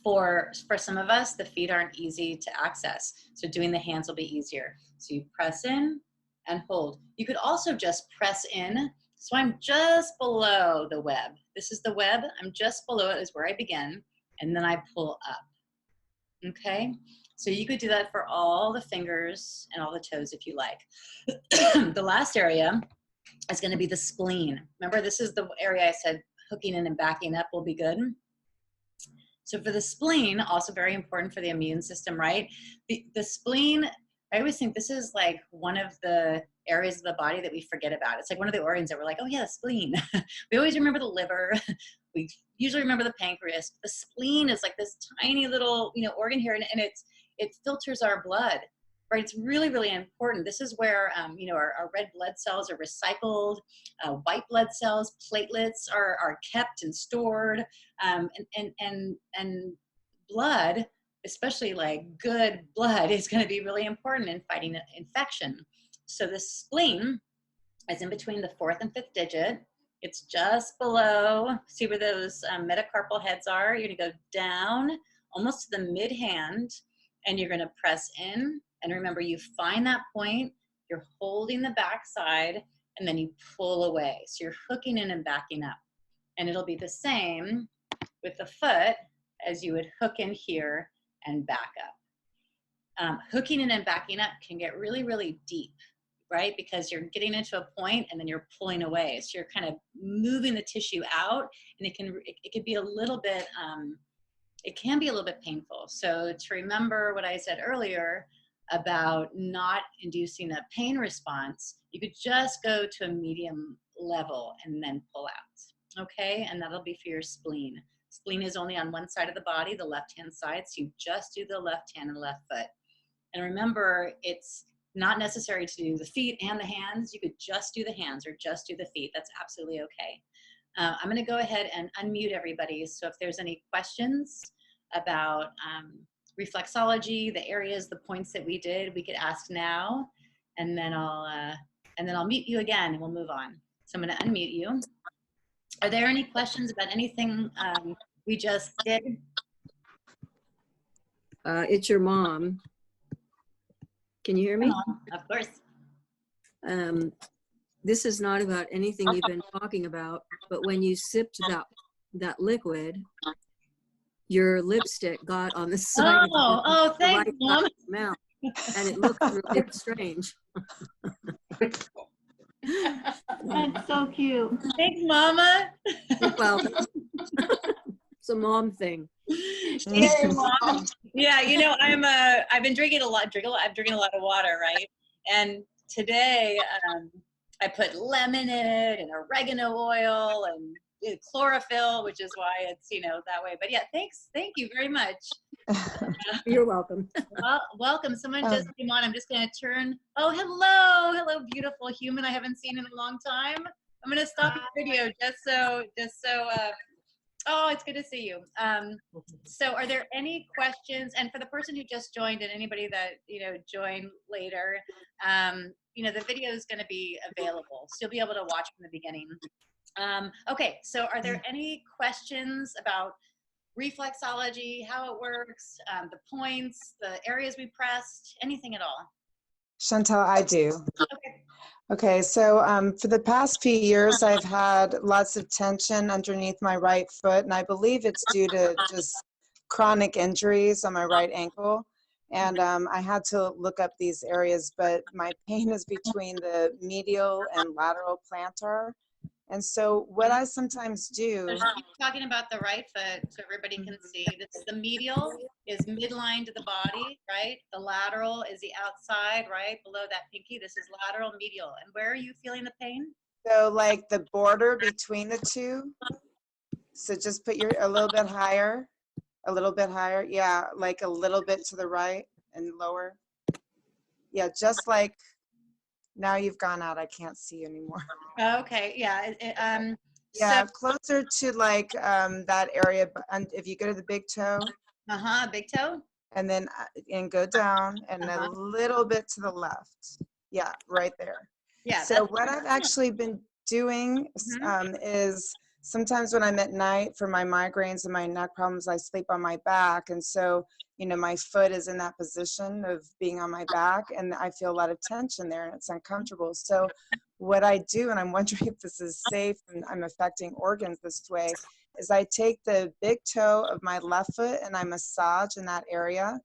For some of us, the feet aren't easy to access, so doing the hands will be easier. So you press in and hold. You could also just press in. So I'm just below the web. This is the web. I'm just below it is where I begin, and then I pull up. Okay? So you could do that for all the fingers and all the toes if you like. The last area is going to be the spleen. Remember, this is the area I said hooking in and backing up will be good. So for the spleen, also very important for the immune system, right? The spleen, I always think this is like one of the areas of the body that we forget about. It's like one of the organs that we're like, oh yeah, the spleen. We always remember the liver. We usually remember the pancreas. The spleen is like this tiny little, organ here, and it filters our blood, right? It's really, really important. This is where, our red blood cells are recycled, white blood cells, platelets are kept and stored, and blood, especially like good blood, is going to be really important in fighting infection. So the spleen is in between the 4th and 5th digit. It's just below, see where those metacarpal heads are? You're going to go down almost to the mid hand, and you're going to press in. And remember, you find that point, you're holding the back side, and then you pull away. So you're hooking in and backing up. And it'll be the same with the foot as you would hook in here and back up. Hooking in and backing up can get really, really deep, right? Because you're getting into a point and then you're pulling away. So you're kind of moving the tissue out, and it can be a little bit, it can be a little bit painful. So to remember what I said earlier about not inducing a pain response, you could just go to a medium level and then pull out, okay? And that'll be for your spleen. Spleen is only on one side of the body, the left-hand side, so you just do the left hand and left foot. And remember, it's not necessary to do the feet and the hands. You could just do the hands or just do the feet. That's absolutely okay. I'm going to go ahead and unmute everybody. So if there's any questions about reflexology, the areas, the points that we did, we could ask now, and then I'll mute you again and we'll move on. So I'm going to unmute you. Are there any questions about anything we just did? It's your mom. Can you hear me? Of course. This is not about anything you've been talking about, but when you sipped that liquid, your lipstick got on the side of the thanks, right Mom. side of the mouth, and it looked really strange. That's so cute. Thanks, Mama. Well, it's a mom thing. Hey, Mom. Yeah, I've been drinking a lot. I'm drinking a lot of water, right? And today, I put lemon in it and oregano oil and chlorophyll, which is why it's that way. But yeah, thank you very much. You're welcome. Well, welcome. Someone just came on. I'm just going to turn. Oh, hello, beautiful human I haven't seen in a long time. I'm going to stop the video just so. Oh, it's good to see you. So are there any questions? And for the person who just joined and anybody that, join later, the video is going to be available. So you'll be able to watch from the beginning. Okay, so are there any questions about reflexology, how it works, the points, the areas we pressed, anything at all? Chantel, I do. Okay. Okay, so for the past few years, I've had lots of tension underneath my right foot, and I believe it's due to just chronic injuries on my right ankle. And I had to look up these areas, but my pain is between the medial and lateral plantar. And so what I sometimes do, So she's talking about the right foot, so everybody can see. This is the medial, is midline to the body, right? The lateral is the outside, right? Below that pinky. This is lateral, medial. And where are you feeling the pain? so like the border between the two, so just put your a little bit higher, yeah, like a little bit to the right and lower. Yeah, just like now you've gone out, I can't see you anymore. Okay, yeah. Yeah, So, closer to like that area, and if you go to the big toe big toe. and then and go down and a Uh-huh. little bit to the left. Yeah, right there. Yeah. So what I've actually been doing Mhm. is sometimes when I'm at night for my migraines and my neck problems, I sleep on my back. And so, you know, my foot is in that position of being on my back and I feel a lot of tension there and it's uncomfortable. So what I do, and I'm wondering if this is safe and I'm affecting organs this way, is I take the big toe of my left foot and I massage in that area.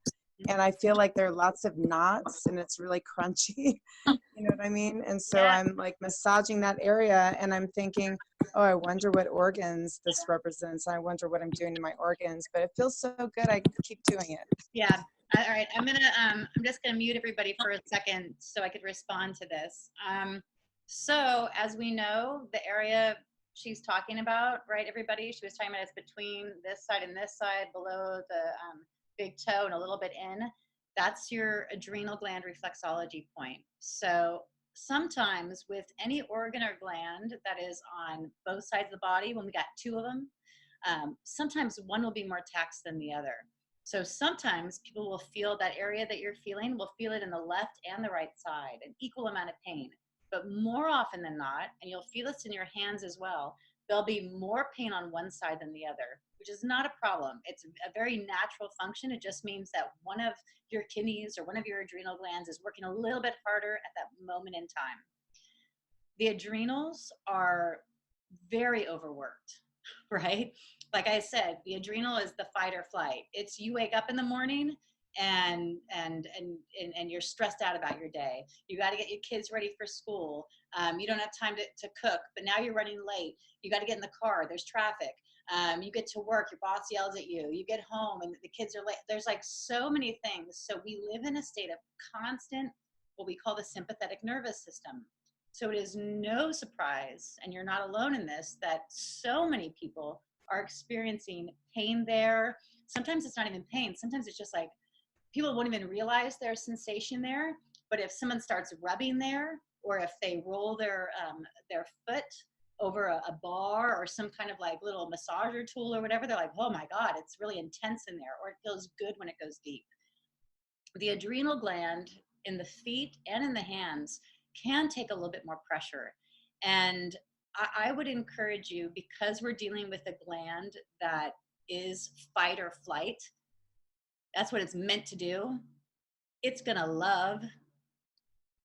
And I feel like there are lots of knots and it's really crunchy. You know what I mean? And so Yeah. I'm like massaging that area and I'm thinking, oh, I wonder what organs this represents. I wonder what I'm doing to my organs, but it feels so good. I keep doing it. Yeah. All right. I'm just gonna mute everybody for a second so I could respond to this. So as we know, the area she's talking about, right, everybody, she was talking about it's between this side and this side, below the big toe and a little bit in. That's your adrenal gland reflexology point. So sometimes with any organ or gland that is on both sides of the body, when we got two of them, sometimes one will be more taxed than the other. So sometimes people will feel that area that you're feeling, will feel it in the left and the right side, an equal amount of pain. But more often than not, and you'll feel this in your hands as well, there'll be more pain on one side than the other, which is not a problem. It's a very natural function. It just means that one of your kidneys or one of your adrenal glands is working a little bit harder at that moment in time. The adrenals are very overworked, right? Like I said, the adrenal is the fight or flight. It's you wake up in the morning and you're stressed out about your day. You got to get your kids ready for school. You don't have time to cook, but now you're running late. You got to get in the car. There's traffic. You get to work. Your boss yells at you. You get home and the kids are late. There's like so many things. So we live in a state of constant, what we call the sympathetic nervous system. So it is no surprise, and you're not alone in this, that so many people are experiencing pain there. Sometimes it's not even pain. Sometimes it's just like people won't even realize there's sensation there. But if someone starts rubbing there, or if they roll their foot over a bar or some kind of like little massager tool or whatever, they're like, oh my God, it's really intense in there, or it feels good when it goes deep. The adrenal gland in the feet and in the hands can take a little bit more pressure. And I would encourage you, because we're dealing with a gland that is fight or flight, that's what it's meant to do. It's gonna love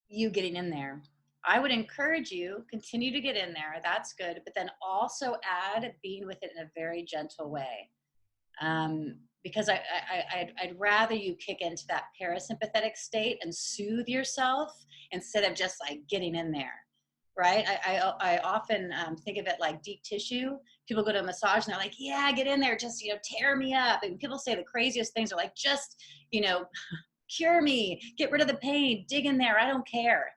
you getting in there. I would encourage you, continue to get in there, that's good, but then also add being with it in a very gentle way. Because I'd rather you kick into that parasympathetic state and soothe yourself instead of just like getting in there, right? I often think of it like deep tissue. People go to a massage and they're like, yeah, get in there, just, tear me up. And people say the craziest things are like, just, cure me, get rid of the pain, dig in there, I don't care.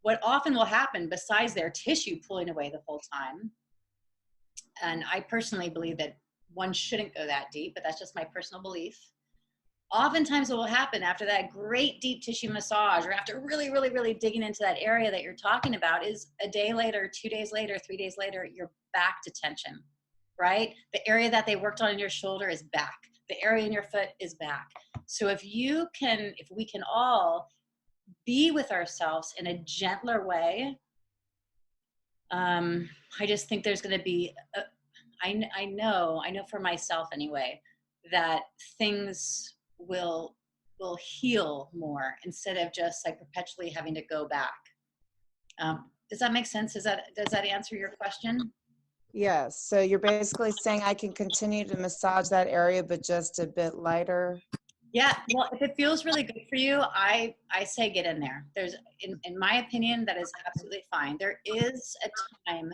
What often will happen, besides their tissue pulling away the whole time, and I personally believe that one shouldn't go that deep, but that's just my personal belief. Oftentimes what will happen after that great deep tissue massage, or after really, really, really digging into that area that you're talking about, is a day later, 2 days later, 3 days later, you're back to tension, right? The area that they worked on in your shoulder is back. The area in your foot is back. So if we can all be with ourselves in a gentler way, I just think there's going to be, I know for myself anyway, that things will heal more instead of just like perpetually having to go back. Does that make sense? Does that answer your question? Yes. So you're basically saying I can continue to massage that area, but just a bit lighter. Yeah. Well, if it feels really good for you, I say get in there. There's, in my opinion, that is absolutely fine. There is a time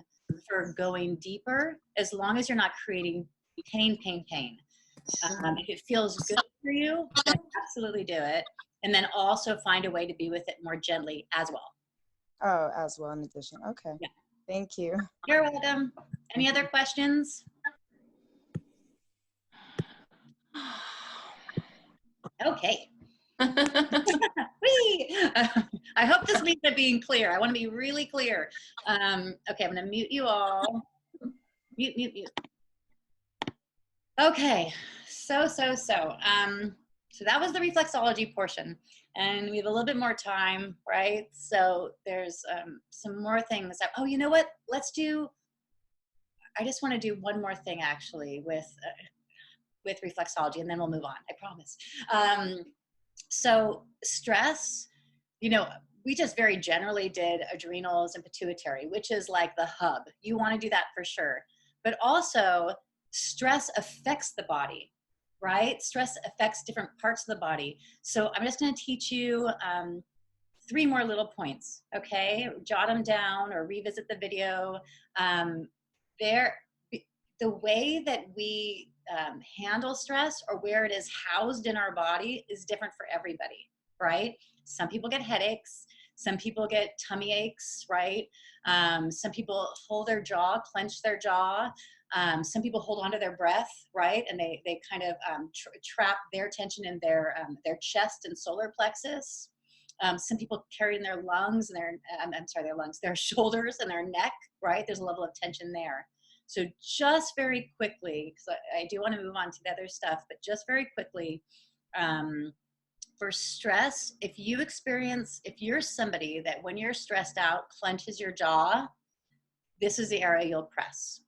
for going deeper as long as you're not creating pain. If it feels good for you, then absolutely do it. And then also find a way to be with it more gently as well. Oh, as well, in addition. Okay. Yeah. Thank you. You're welcome. Any other questions? Okay. Whee! I hope this means I'm being clear. I want to be really clear. Okay, I'm going to mute you all. Mute. Okay, so that was the reflexology portion, and we have a little bit more time, right? So there's some more things. Oh, you know what? I just want to do one more thing actually with reflexology, and then we'll move on. I promise. So stress, we just very generally did adrenals and pituitary, which is like the hub. You want to do that for sure, but also stress affects the body, right? Stress affects different parts of the body. So I'm just going to teach you 3 more little points, okay? Jot them down or revisit the video. The way that we handle stress or where it is housed in our body is different for everybody, right? Some people get headaches. Some people get tummy aches, right? Some people hold their jaw, clench their jaw. Some people hold onto their breath, right? And they kind of trap their tension in their chest and solar plexus. Some people carry in their lungs and their shoulders and their neck, right? There's a level of tension there. So just very quickly, because I do want to move on to the other stuff, but just very quickly, for stress, if you're somebody that when you're stressed out, clenches your jaw, this is the area you'll press.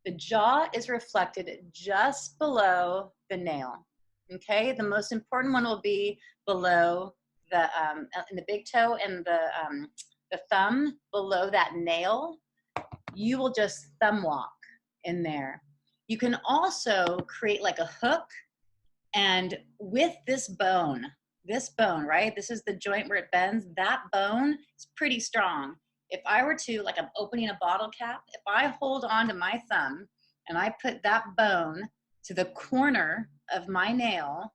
The jaw is reflected just below the nail, okay? The most important one will be below in the big toe and the thumb, below that nail. You will just thumb walk in there. You can also create like a hook, and with this bone, right? This is the joint where it bends. That bone is pretty strong. If I were to, like I'm opening a bottle cap, if I hold on to my thumb and I put that bone to the corner of my nail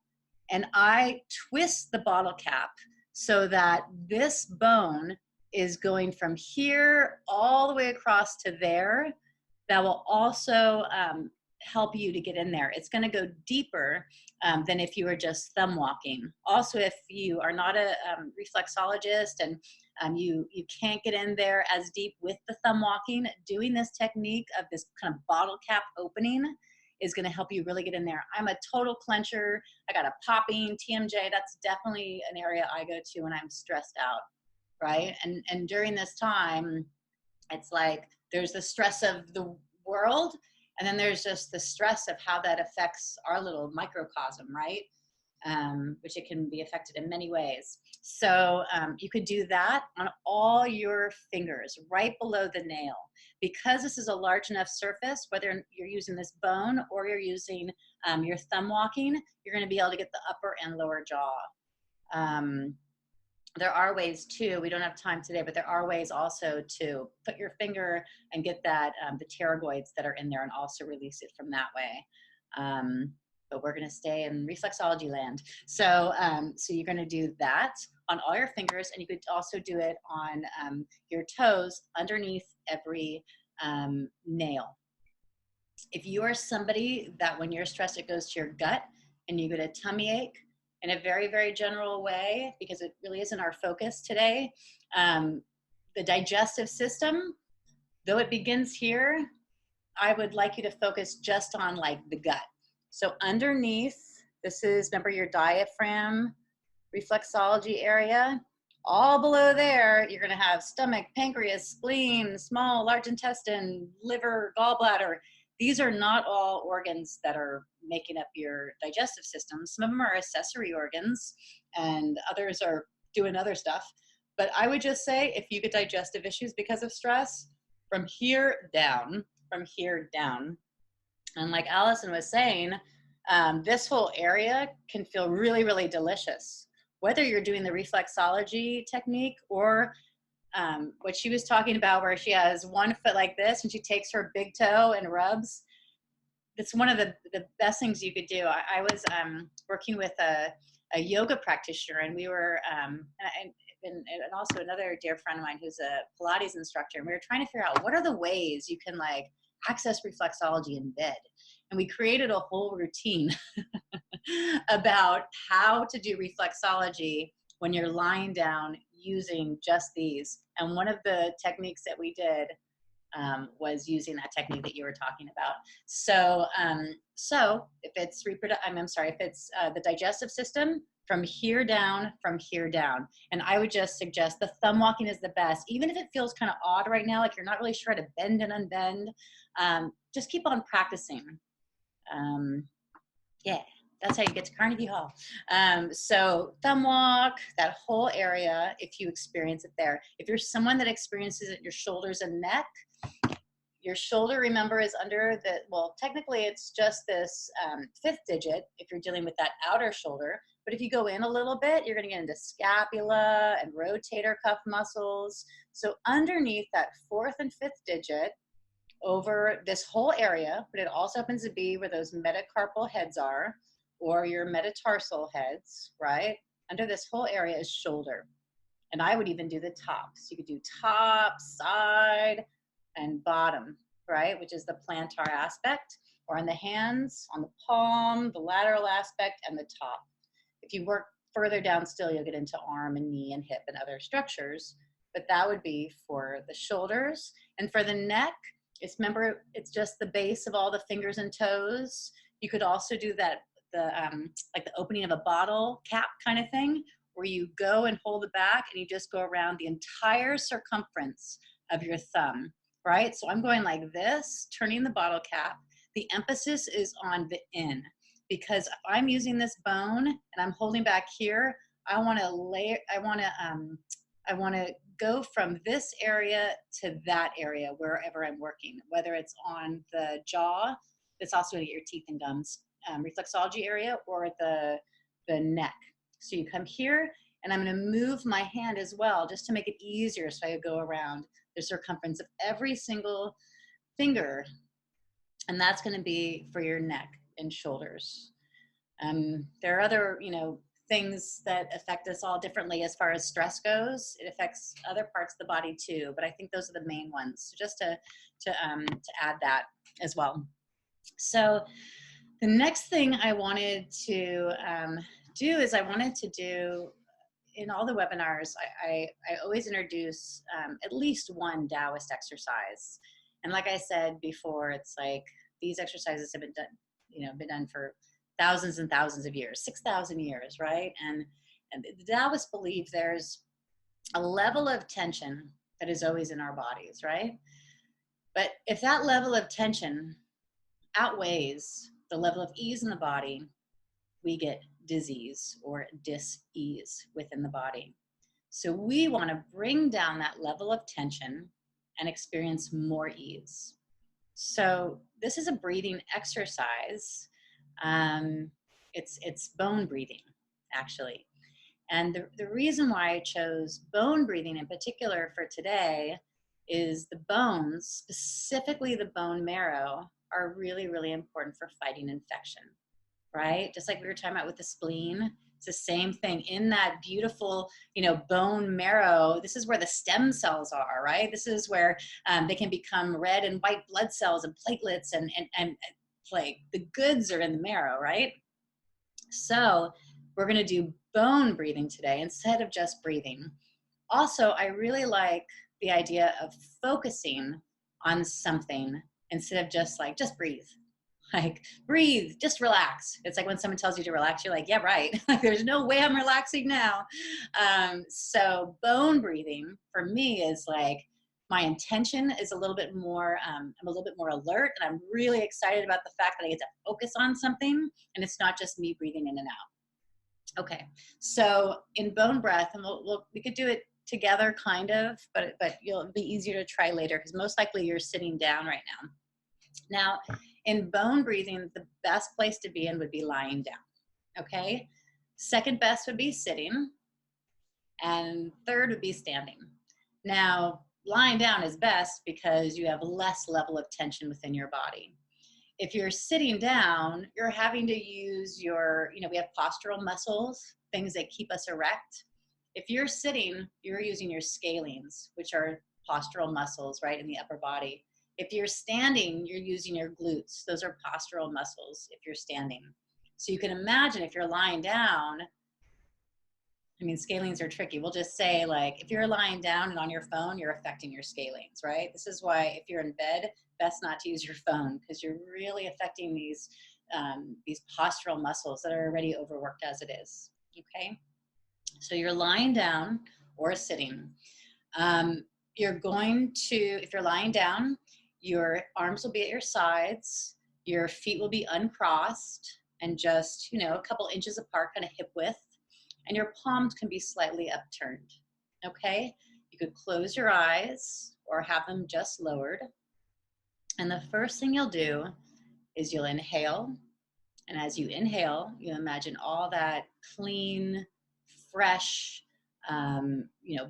and I twist the bottle cap so that this bone is going from here all the way across to there, that will also help you to get in there. It's going to go deeper than if you were just thumb walking. Also, if you are not a reflexologist and you can't get in there as deep with the thumb walking, doing this technique of this kind of bottle cap opening is going to help you really get in there. I'm a total clencher. I got a popping, TMJ. That's definitely an area I go to when I'm stressed out, right? And during this time, it's like there's the stress of the world, and then there's just the stress of how that affects our little microcosm, right? Which it can be affected in many ways. So you could do that on all your fingers, right below the nail. Because this is a large enough surface, whether you're using this bone or you're using your thumb walking, you're gonna be able to get the upper and lower jaw. There are ways too, we don't have time today, but there are ways also to put your finger and get that, the pterygoids that are in there, and also release it from that way. But we're gonna stay in reflexology land. So, so you're gonna do that on all your fingers, and you could also do it on your toes underneath every nail. If you are somebody that when you're stressed, it goes to your gut and you get a tummy ache, in a very, very general way, because it really isn't our focus today. The digestive system, though it begins here, I would like you to focus just on like the gut. So underneath, this is, remember your diaphragm reflexology area. all below there, you're going to have stomach, pancreas, spleen, small, large intestine, liver, gallbladder. These are not all organs that are making up your digestive system. Some of them are accessory organs, and others are doing other stuff. But I would just say, if you get digestive issues because of stress, from here down, and like Allison was saying, this whole area can feel really, really delicious. Whether you're doing the reflexology technique or what she was talking about, where she has one foot like this and she takes her big toe and rubs. It's one of the best things you could do. I was working with a yoga practitioner, and we were, and also another dear friend of mine who's a Pilates instructor, and we were trying to figure out what are the ways you can like access reflexology in bed. And we created a whole routine about how to do reflexology when you're lying down using just these. And one of the techniques that we did was using that technique that you were talking about. So, if it's if it's the digestive system, from here down. And I would just suggest the thumb walking is the best. Even if it feels kind of odd right now, like you're not really sure how to bend and unbend, just keep on practicing. Yeah, that's how you get to Carnegie Hall. So thumb walk, that whole area, if you experience it there. If you're someone that experiences it in your shoulders and neck, your shoulder, remember, is under the, well, technically it's just this fifth digit if you're dealing with that outer shoulder. But if you go in a little bit, you're going to get into scapula and rotator cuff muscles. So underneath that fourth and fifth digit, over this whole area, but it also happens to be where those metacarpal heads are, or your metatarsal heads, right? Under this whole area is shoulder. And I would even do the top. So you could do top, side, and bottom, right? Which is the plantar aspect, or on the hands, on the palm, the lateral aspect, and the top. If you work further down still, you'll get into arm and knee and hip and other structures, but that would be for the shoulders. And for the neck, it's just the base of all the fingers and toes. You could also do that, like the opening of a bottle cap kind of thing, where you go and hold it back and you just go around the entire circumference of your thumb, right? So I'm going like this, turning the bottle cap. The emphasis is on the in, because if I'm using this bone and I'm holding back here, I want to go from this area to that area wherever I'm working, whether it's on the jaw, that's also going to get your teeth and gums, reflexology area, or the neck. So you come here, and I'm going to move my hand as well, just to make it easier, so I go around the circumference of every single finger, and that's going to be for your neck and shoulders. There are other, things that affect us all differently as far as stress goes. It affects other parts of the body too, but I think those are the main ones. So just to add that as well. So the next thing I wanted to do is in all the webinars, I always introduce at least one Daoist exercise. And like I said before, it's like these exercises have been done for thousands and thousands of years, 6,000 years, right? And the Taoists believe there's a level of tension that is always in our bodies, right? But if that level of tension outweighs the level of ease in the body, we get disease or dis-ease within the body. So we want to bring down that level of tension and experience more ease. So this is a breathing exercise. It's bone breathing, actually. And the reason why I chose bone breathing in particular for today is the bones, specifically the bone marrow, are really, really important for fighting infection, right? Just like we were talking about with the spleen, it's the same thing. In that beautiful, bone marrow, this is where the stem cells are, right? This is where they can become red and white blood cells and platelets, and like the goods are in the marrow, right? So we're going to do bone breathing today instead of just breathing. Also, I really like the idea of focusing on something instead of just breathe. Like, breathe, just relax. It's like when someone tells you to relax, you're like, yeah, right. There's no way I'm relaxing now. So bone breathing for me is like, my intention is a little bit more, I'm a little bit more alert, and I'm really excited about the fact that I get to focus on something, and it's not just me breathing in and out. Okay, so in bone breath, and we could do it together kind of, but it'll be easier to try later because most likely you're sitting down right now. Now, in bone breathing, the best place to be in would be lying down, okay? Second best would be sitting, and third would be standing. Now, lying down is best because you have less level of tension within your body. If you're sitting down, you're having to use your, we have postural muscles, things that keep us erect. If you're sitting, you're using your scalenes, which are postural muscles, right, in the upper body. If you're standing, you're using your glutes. Those are postural muscles if you're standing. So you can imagine if you're lying down, I mean, scalenes are tricky. We'll just say, like, if you're lying down and on your phone, you're affecting your scalenes, right? This is why if you're in bed, best not to use your phone because you're really affecting these postural muscles that are already overworked as it is, okay? So you're lying down or sitting. You're going to, if you're lying down, your arms will be at your sides, your feet will be uncrossed and just, a couple inches apart, kind of hip width, and your palms can be slightly upturned, okay? You could close your eyes or have them just lowered. And the first thing you'll do is you'll inhale. And as you inhale, you imagine all that clean, fresh,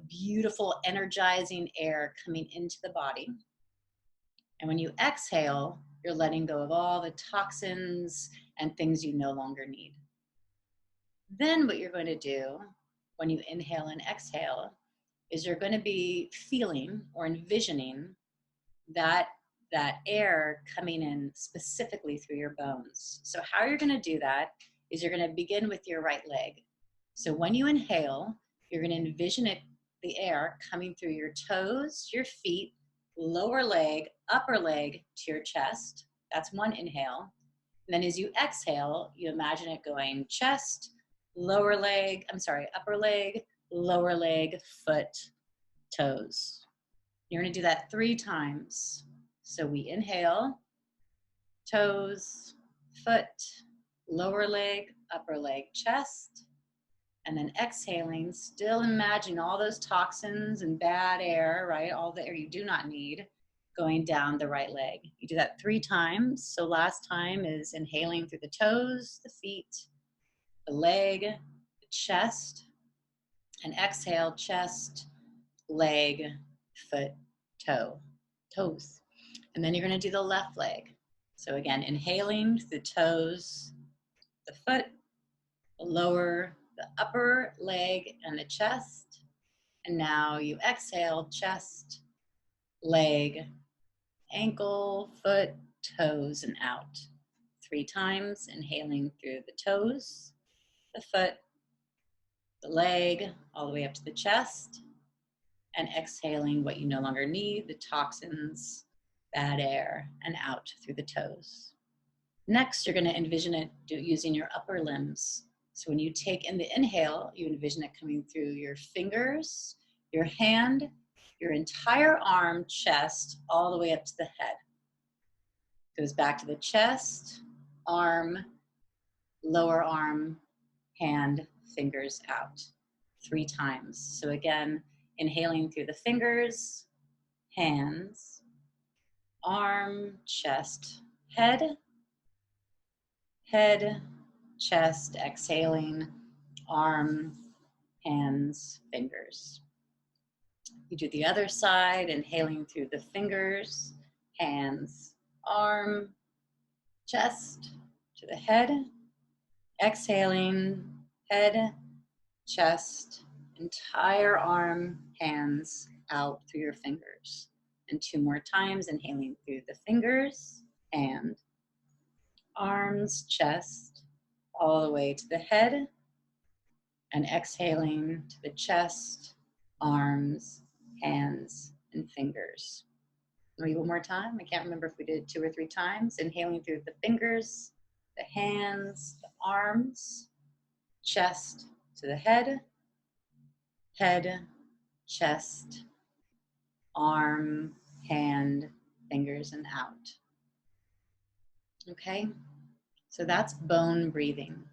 beautiful, energizing air coming into the body. And when you exhale, you're letting go of all the toxins and things you no longer need. Then what you're going to do when you inhale and exhale is you're going to be feeling or envisioning that air coming in specifically through your bones. So how you're going to do that is you're going to begin with your right leg. So when you inhale, you're going to envision the air coming through your toes, your feet, lower leg, upper leg to your chest. That's one inhale. And then as you exhale, you imagine it going chest, upper leg, lower leg, foot, toes. You're going to do that 3 times. So we inhale, toes, foot, lower leg, upper leg, chest, and then exhaling, still imagine all those toxins and bad air, right? All the air you do not need going down the right leg. You do that 3 times. So last time is inhaling through the toes, the feet, the leg, the chest, and exhale, chest, leg, foot, toes. And then you're going to do the left leg. So again, inhaling through the toes, the foot, the lower, the upper leg, and the chest. And now you exhale, chest, leg, ankle, foot, toes, and out. 3 times, inhaling through the toes, the foot, the leg, all the way up to the chest, and exhaling what you no longer need, the toxins, bad air, and out through the toes. Next, you're going to envision it using your upper limbs. So when you take in the inhale, you envision it coming through your fingers, your hand, your entire arm, chest, all the way up to the head. Goes back to the chest, arm, lower arm, hand, fingers out. 3 times. So again, inhaling through the fingers, hands, arm, chest, head, chest, exhaling, arm, hands, fingers. You do the other side, inhaling through the fingers, hands, arm, chest, to the head, exhaling, head, chest, entire arm, hands, out through your fingers. And 2 more times, inhaling through the fingers, hand, arms, chest, all the way to the head, and exhaling to the chest, arms, hands, and fingers. Maybe one more time. I can't remember if we did it 2 or 3 times. Inhaling through the fingers, the hands, the arms, chest to the head, chest, arm, hand, fingers, and out. Okay, so that's bone breathing.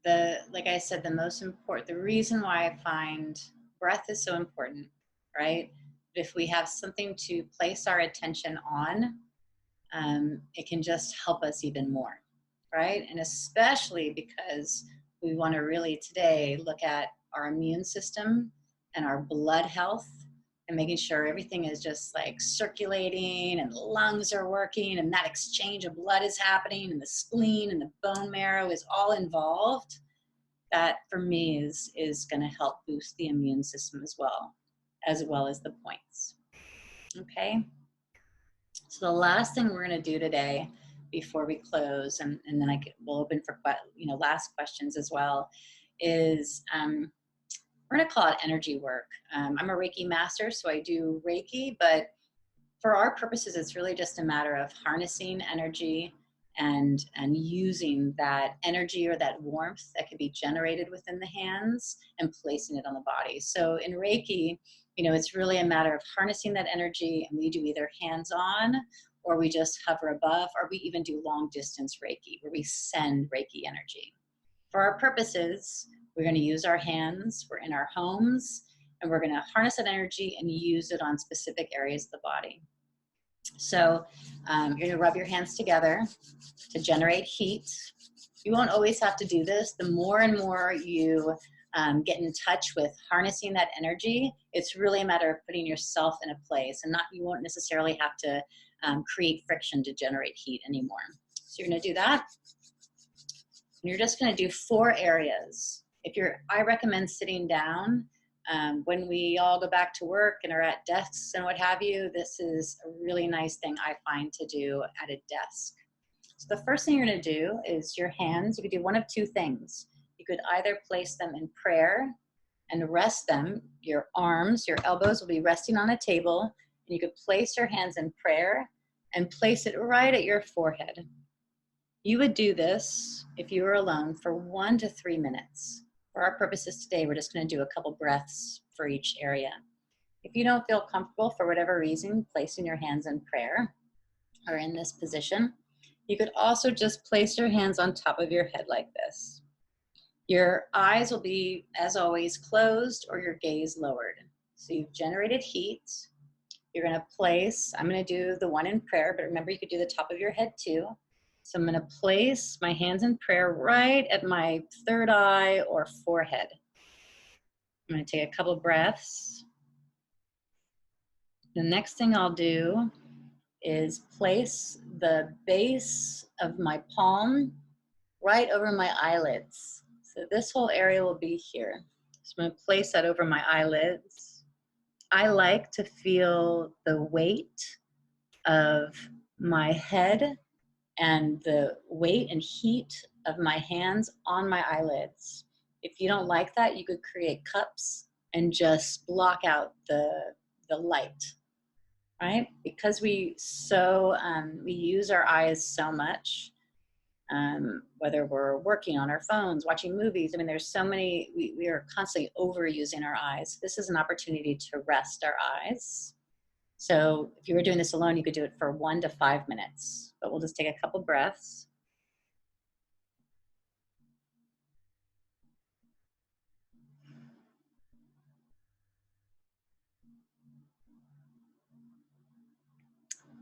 Like I said, the reason why I find breath is so important, right? If we have something to place our attention on, it can just help us even more, right? And especially because we want to really today look at our immune system and our blood health and making sure everything is just like circulating and the lungs are working and that exchange of blood is happening and the spleen and the bone marrow is all involved. That for me is going to help boost the immune system as well as the points. Okay. So the last thing we're going to do today before we close, and then we'll open for last questions as well, is we're going to call it energy work. I'm a Reiki master, so I do Reiki, but for our purposes, it's really just a matter of harnessing energy and using that energy or that warmth that can be generated within the hands and placing it on the body. So in Reiki, it's really a matter of harnessing that energy, and we do either hands-on or we just hover above, or we even do long distance Reiki where we send Reiki energy. For our purposes, we're going to use our hands, we're in our homes, and we're going to harness that energy and use it on specific areas of the body. So you're going to rub your hands together to generate heat. You won't always have to do this. The more and more you get in touch with harnessing that energy, it's really a matter of putting yourself in a place, and you won't necessarily have to create friction to generate heat anymore. So you're going to do that. And you're just going to do 4 areas. I recommend sitting down. When we all go back to work and are at desks and what have you, this is a really nice thing I find to do at a desk. So the first thing you're going to do is your hands. You could do one of 2 things. You could either place them in prayer and rest them. Your arms, your elbows will be resting on a table, and you could place your hands in prayer and place it right at your forehead. You would do this if you were alone for 1 to 3 minutes. For our purposes today, we're just going to do a couple breaths for each area. If you don't feel comfortable for whatever reason placing your hands in prayer or in this position, you could also just place your hands on top of your head like this. Your eyes will be, as always, closed or your gaze lowered. So you've generated heat. You're going to place, I'm going to do the one in prayer, but remember you could do the top of your head too. So I'm going to place my hands in prayer right at my third eye or forehead. I'm going to take a couple breaths. The next thing I'll do is place the base of my palm right over my eyelids. So this whole area will be here. So I'm going to place that over my eyelids. I like to feel the weight of my head and the weight and heat of my hands on my eyelids. If you don't like that, you could create cups and just block out the light, right? Because we use our eyes so much, whether we're working on our phones, watching movies. I mean, there's so many, we are constantly overusing our eyes. This is an opportunity to rest our eyes. So if you were doing this alone, you could do it for 1 to 5 minutes, but we'll just take a couple breaths.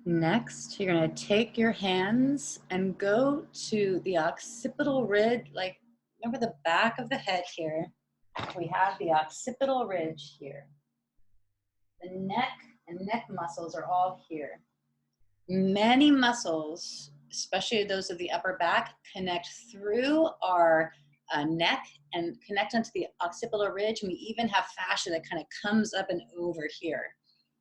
Next, you're going to take your hands and go to the occipital ridge, like remember the back of the head here. We have the occipital ridge here. The neck and neck muscles are all here. Many muscles, especially those of the upper back, connect through our neck and connect onto the occipital ridge. And we even have fascia that kind of comes up and over here.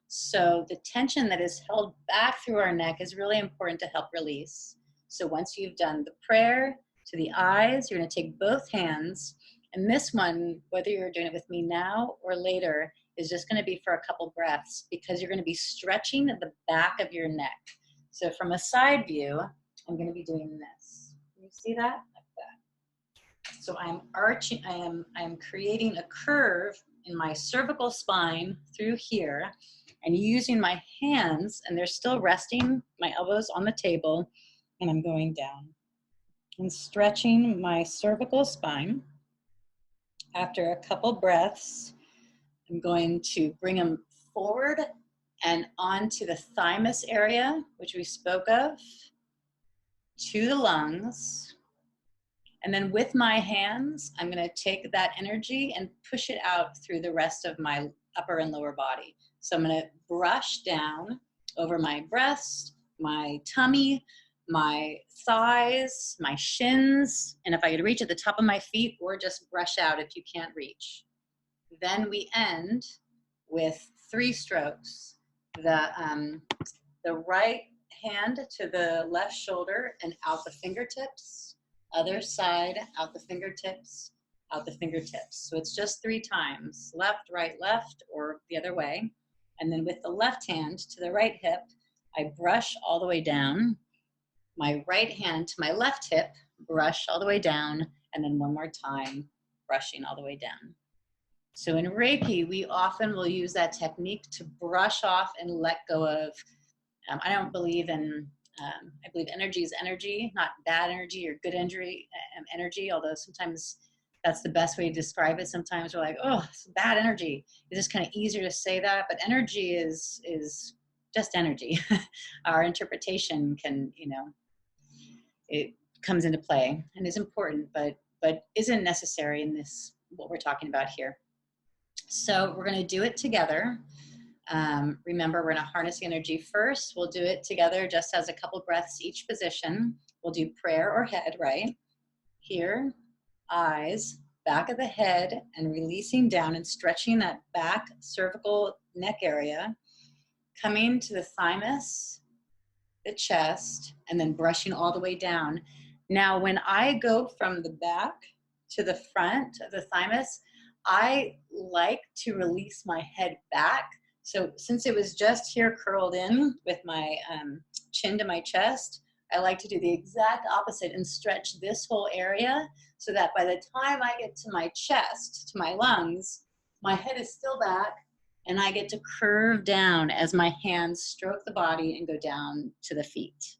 So the tension that is held back through our neck is really important to help release. So once you've done the prayer to the eyes, you're going to take both hands. And this one, whether you're doing it with me now or later, is just going to be for a couple breaths because you're going to be stretching the back of your neck. So from a side view, I'm going to be doing this. Can you see that? Like that. So I'm arching, I am creating a curve in my cervical spine through here and using my hands, and they're still resting, my elbows on the table, and I'm going down and stretching my cervical spine. After a couple breaths, I'm going to bring them forward and onto the thymus area, which we spoke of, to the lungs. And then with my hands, I'm going to take that energy and push it out through the rest of my upper and lower body. So I'm going to brush down over my breast, my tummy, my thighs, my shins, and if I could reach at the top of my feet, or just brush out if you can't reach. Then we end with 3 strokes. The right hand to the left shoulder and out the fingertips. Other side, out the fingertips, out the fingertips. So it's just 3 times, left, left, or the other way. And then with the left hand to the right hip, I brush all the way down. My right hand to my left hip, brush all the way down, and then one more time, brushing all the way down. So in Reiki, we often will use that technique to brush off and let go of, I don't believe in, I believe energy is energy, not bad energy or good energy, although sometimes that's the best way to describe it. Sometimes we're like, oh, it's bad energy. It's just kind of easier to say that, but energy is just energy. Our interpretation can, it comes into play and is important, but isn't necessary in this, what we're talking about here. So we're going to do it together. Remember, we're going to harness the energy first. We'll do it together just as a couple breaths each position. We'll do prayer or head, right? Here, eyes, back of the head, and releasing down and stretching that back cervical neck area, coming to the thymus, the chest, and then brushing all the way down. Now, when I go from the back to the front of the thymus, I like to release my head back. So since it was just here curled in with my chin to my chest, I like to do the exact opposite and stretch this whole area so that by the time I get to my chest, to my lungs, my head is still back and I get to curve down as my hands stroke the body and go down to the feet.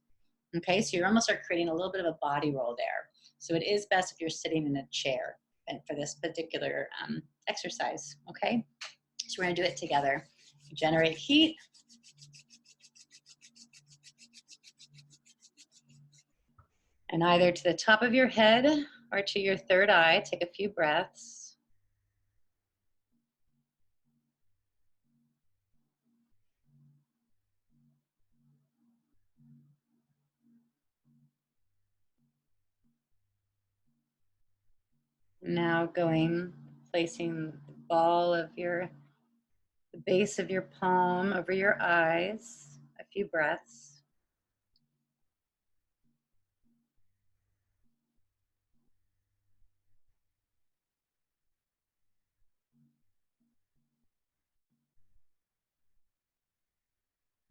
Okay, so you almost are creating a little bit of a body roll there. So it is best if you're sitting in a chair and for this particular exercise, okay? So we're gonna do it together. Generate heat. And either to the top of your head or to your third eye, take a few breaths. Now placing the ball of the base of your palm over your eyes, a few breaths.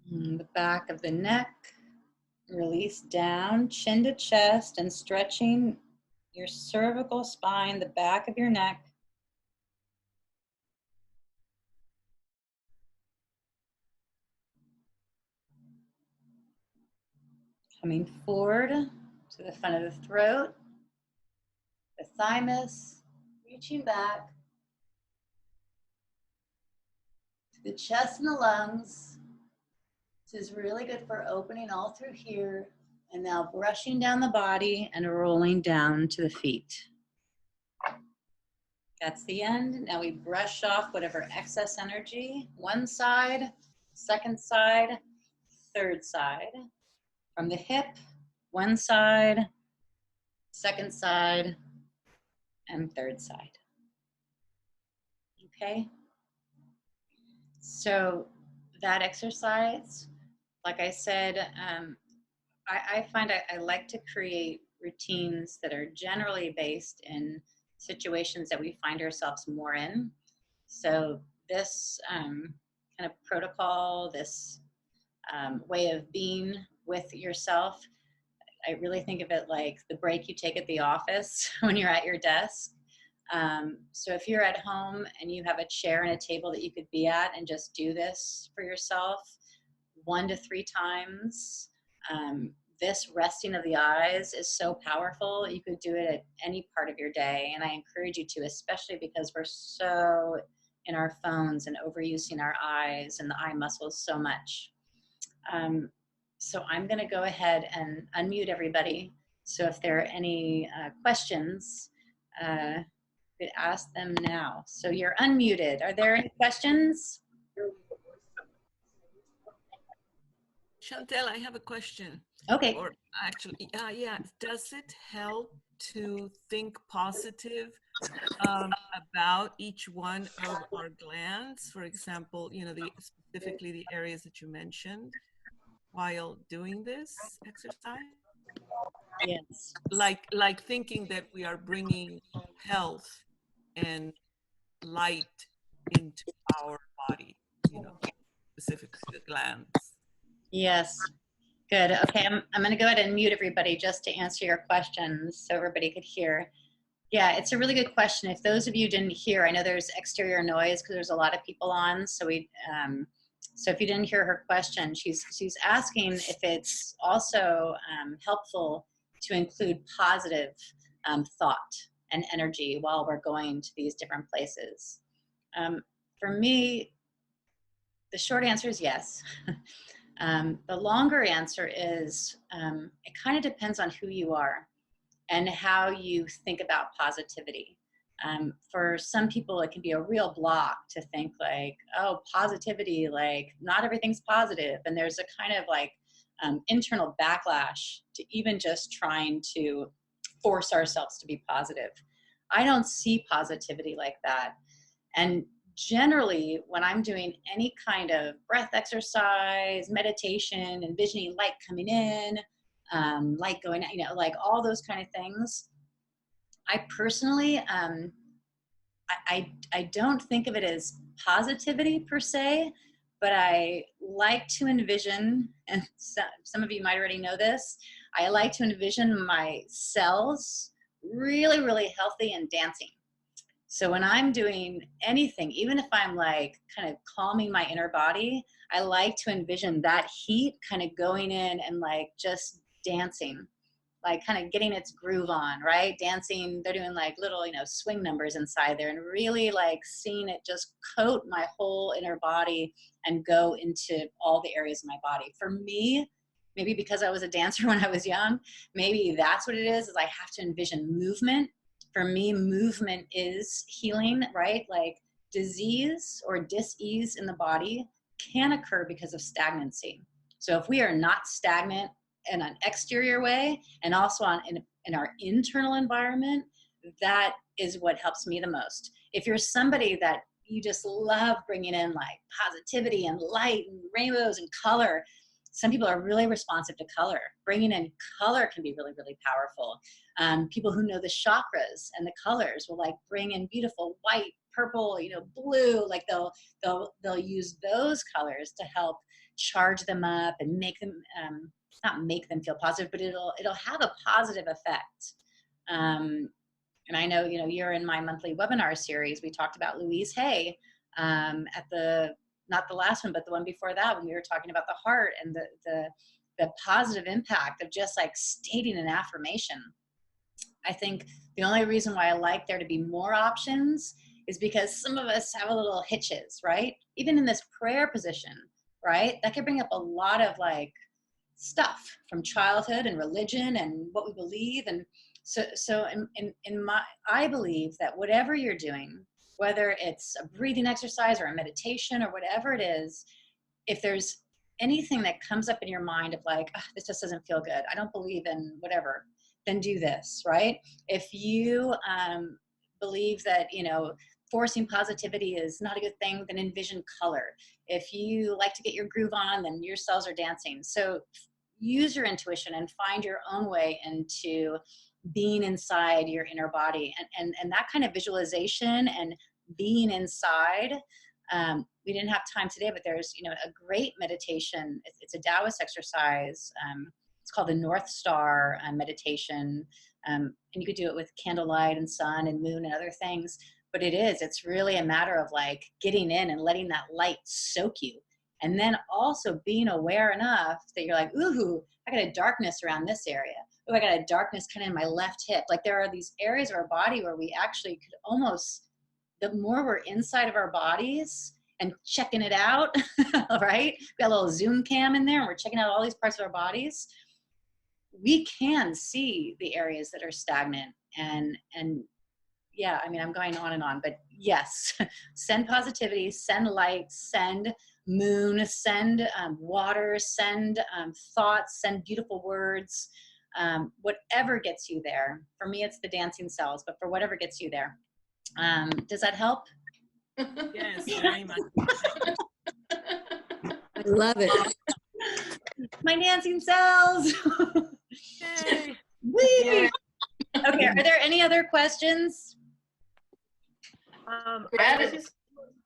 And the back of the neck, release down, chin to chest, and stretching your cervical spine, the back of your neck. Coming forward to the front of the throat, the thymus, reaching back to the chest and the lungs. This is really good for opening all through here. And now brushing down the body and rolling down to the feet. That's the end. Now we brush off whatever excess energy. One side, second side, third side. From the hip, one side, second side, and third side. Okay? So that exercise, like I said, I find I like to create routines that are generally based in situations that we find ourselves more in. So this kind of protocol, this way of being with yourself, I really think of it like the break you take at the office when you're at your desk. So if you're at home and you have a chair and a table that you could be at and just do this for yourself 1 to 3 times, this resting of the eyes is so powerful. You could do it at any part of your day, and I encourage you to, especially because we're so in our phones and overusing our eyes and the eye muscles so much. So I'm going to go ahead and unmute everybody. So if there are any questions, you could ask them now. So you're unmuted. Are there any questions? Chantel, I have a question. Okay. Or actually, yeah. Does it help to think positive about each one of our glands? For example, you know, specifically the areas that you mentioned while doing this exercise? Yes. Like thinking that we are bringing health and light into our body, you know, specifically the glands. Yes. Good. Okay, I'm going to go ahead and mute everybody just to answer your questions so everybody could hear. Yeah, it's a really good question. If those of you didn't hear, I know there's exterior noise because there's a lot of people on. So so if you didn't hear her question, she's asking if it's also helpful to include positive thought and energy while we're going to these different places. For me, the short answer is yes. The longer answer is it kind of depends on who you are and how you think about positivity. For some people, it can be a real block to think like, oh, positivity, like not everything's positive. And there's a kind of like internal backlash to even just trying to force ourselves to be positive. I don't see positivity like that. And generally, when I'm doing any kind of breath exercise, meditation, envisioning light coming in, light going out, you know, like all those kind of things, I personally, I don't think of it as positivity per se, but I like to envision, and some of you might already know this, I like to envision my cells really, really healthy and dancing. So when I'm doing anything, even if I'm like kind of calming my inner body, I like to envision that heat kind of going in and like just dancing, like kind of getting its groove on, right? Dancing, they're doing like little, you know, swing numbers inside there and really like seeing it just coat my whole inner body and go into all the areas of my body. For me, maybe because I was a dancer when I was young, maybe that's what it is I have to envision movement. For me, movement is healing, right? Like disease or dis-ease in the body can occur because of stagnancy. So if we are not stagnant in an exterior way and also in our internal environment, that is what helps me the most. If you're somebody that you just love bringing in like positivity and light and rainbows and color, some people are really responsive to color. Bringing in color can be really, really powerful. People who know the chakras and the colors will like bring in beautiful white, purple, you know, blue. Like they'll use those colors to help charge them up and make them not make them feel positive, but it'll have a positive effect. And I know, you know, you're in my monthly webinar series. We talked about Louise Hay at the not the last one, but the one before that, when we were talking about the heart and the positive impact of just like stating an affirmation. I think the only reason why I like there to be more options is because some of us have a little hitches, right? Even in this prayer position, right? That could bring up a lot of like stuff from childhood and religion and what we believe. And so I believe that whatever you're doing, whether it's a breathing exercise or a meditation or whatever it is, if there's anything that comes up in your mind of like, oh, this just doesn't feel good, I don't believe in whatever, then do this, right? If you believe that, you know, forcing positivity is not a good thing, then envision color. If you like to get your groove on, then your cells are dancing. So use your intuition and find your own way into being inside your inner body. And that kind of visualization and being inside We didn't have time today, but there's, a great meditation. It's a Daoist exercise. It's called the North Star meditation. And you could do it with candlelight and sun and moon and other things. But it's really a matter of like getting in and letting that light soak you. And then also being aware enough that you're like, ooh, I got a darkness around this area. Oh, I got a darkness kind of in my left hip. Like there are these areas of our body where we actually could almost, the more we're inside of our bodies and checking it out, right? We got a little Zoom cam in there and we're checking out all these parts of our bodies. We can see the areas that are stagnant and yeah, I mean, I'm going on and on, but yes, send positivity, send light, send moon, send water, send thoughts, send beautiful words, whatever gets you there. For me, it's the dancing cells, but for whatever gets you there. Does that help? Yes, very much. I love it. My dancing cells. Yay. Whee! Okay, are there any other questions? I was just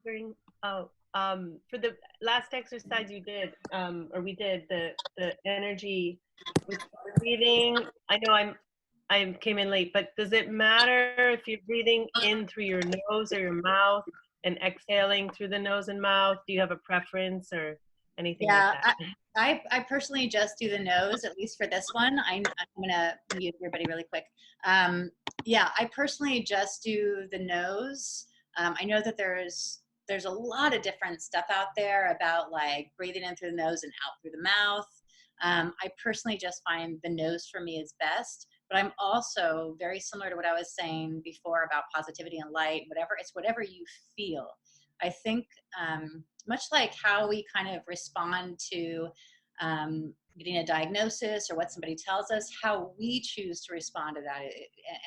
wondering, for the last exercise you did, or we did, the energy with breathing. I know I came in late, but does it matter if you're breathing in through your nose or your mouth and exhaling through the nose and mouth? Do you have a preference or anything like that? I personally just do the nose, at least for this one. I'm gonna mute everybody really quick. Yeah, I personally just do the nose. I know that there's a lot of different stuff out there about like breathing in through the nose and out through the mouth. I personally just find the nose for me is best, but I'm also very similar to what I was saying before about positivity and light, whatever you feel. I think much like how we kind of respond to getting a diagnosis or what somebody tells us, how we choose to respond to that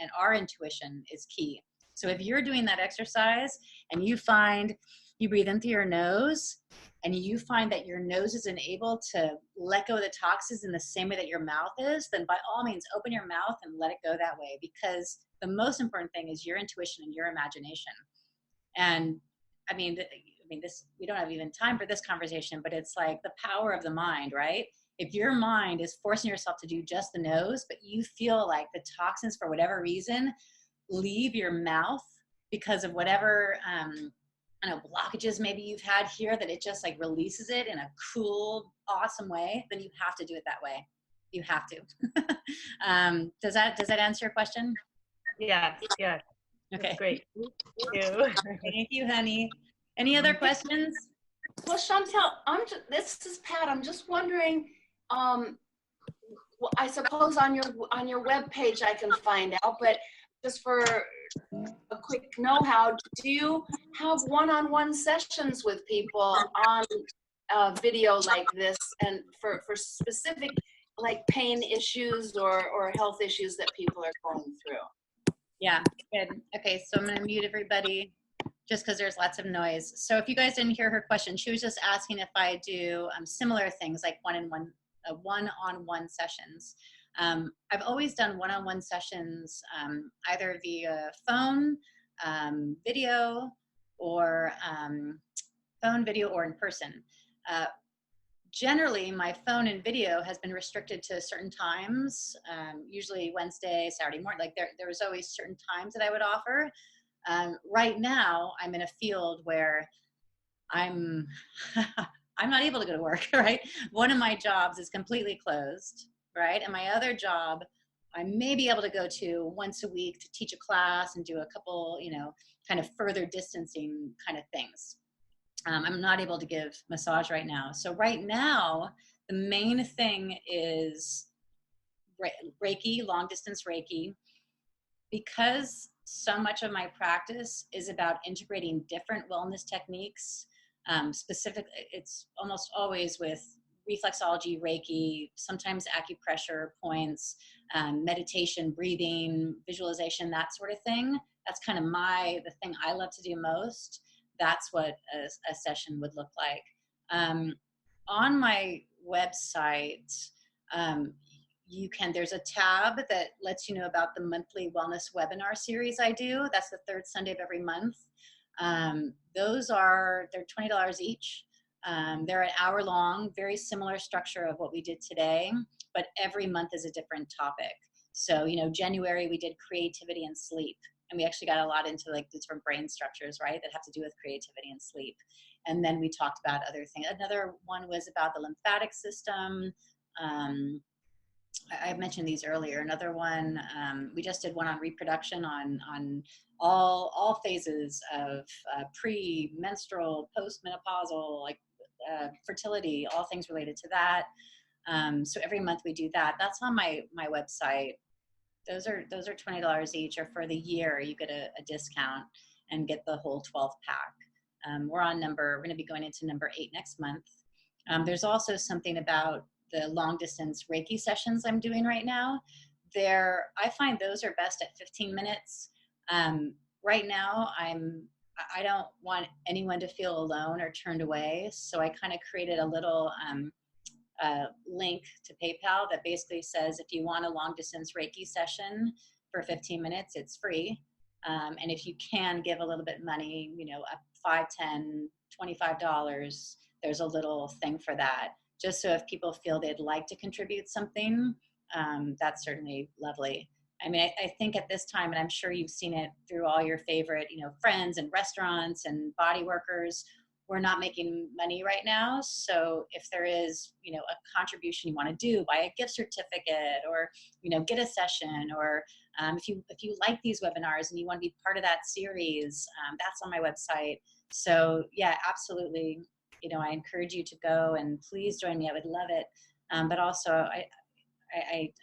and our intuition is key. So if you're doing that exercise and you find you breathe in through your nose and you find that your nose isn't able to let go of the toxins in the same way that your mouth is, then by all means open your mouth and let it go that way, because the most important thing is your intuition and your imagination. And I mean, this, we don't have even time for this conversation, but it's like the power of the mind, right? If your mind is forcing yourself to do just the nose, but you feel like the toxins for whatever reason leave your mouth because of whatever blockages maybe you've had here, that it just like releases it in a cool, awesome way, then you have to do it that way. You have to. Does that answer your question? Yeah. Okay. That's great. Thank you. Thank you, honey. Any other questions? Well, Chantel, this is Pat. I'm just wondering, well, I suppose on your webpage I can find out, but just for a quick know-how, do you have one-on-one sessions with people on video like this, and for specific like pain issues or health issues that people are going through? Yeah, good. Okay, so I'm going to mute everybody just because there's lots of noise. So if you guys didn't hear her question, she was just asking if I do similar things like one-on-one sessions. I've always done one-on-one sessions either via phone, video, or in person. Generally, my phone and video has been restricted to certain times, usually Wednesday, Saturday morning. Like there was always certain times that I would offer. Right now, I'm in a field where I'm not able to go to work, right? One of my jobs is completely closed, right? And my other job, I may be able to go to once a week to teach a class and do a couple, kind of further distancing kind of things. I'm not able to give massage right now. So right now, the main thing is Reiki, long distance Reiki, because so much of my practice is about integrating different wellness techniques. Specifically, it's almost always with reflexology, Reiki, sometimes acupressure points, meditation, breathing, visualization, that sort of thing. That's kind of the thing I love to do most. That's what a session would look like. On my website, there's a tab that lets you know about the monthly wellness webinar series I do. That's the third Sunday of every month. They're $20 each. They're an hour long, very similar structure of what we did today, but every month is a different topic. So, you know, January we did creativity and sleep, and we actually got a lot into like the different brain structures, right, that have to do with creativity and sleep. And then we talked about other things. Another one was about the lymphatic system. I mentioned these earlier. Another one, we just did one on reproduction, on all phases of pre-menstrual, post-menopausal, like fertility, all things related to that. So every month we do that. That's on my website. Those are $20 each, or for the year you get a discount and get the whole 12 pack. We're going to be going into number 8 next month. There's also something about the long distance Reiki sessions I'm doing right now. I find those are best at 15 minutes. Right now I don't want anyone to feel alone or turned away. So I kind of created a little link to PayPal that basically says, if you want a long distance Reiki session for 15 minutes, it's free. And if you can give a little bit of money, you know, up $5, $10, $25, there's a little thing for that. Just so if people feel they'd like to contribute something, that's certainly lovely. I mean, I think at this time, and I'm sure you've seen it through all your favorite, you know, friends and restaurants and body workers, we're not making money right now. So if there is, you know, a contribution you want to do, buy a gift certificate, or, you know, get a session, or if you like these webinars and you want to be part of that series, that's on my website. So yeah, absolutely. You know, I encourage you to go, and please join me. I would love it. But also I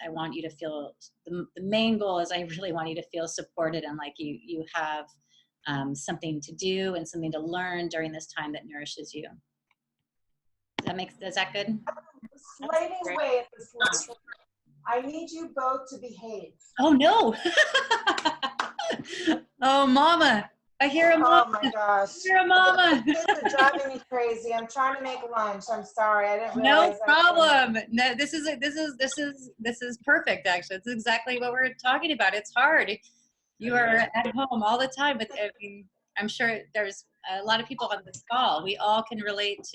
want you to feel, the main goal is I really want you to feel supported, and like you have something to do and something to learn during this time that nourishes you. Is that good? Slaving away at this lunch. I need you both to behave. Oh no. Oh mama. I hear a mama. Oh my gosh. I hear a mama. Kids are driving me crazy. I'm trying to make lunch. I'm sorry. I didn't realize. No problem. No, this is perfect. Actually, it's exactly what we're talking about. It's hard. You are at home all the time, but I mean, I'm sure there's a lot of people on this call. We all can relate.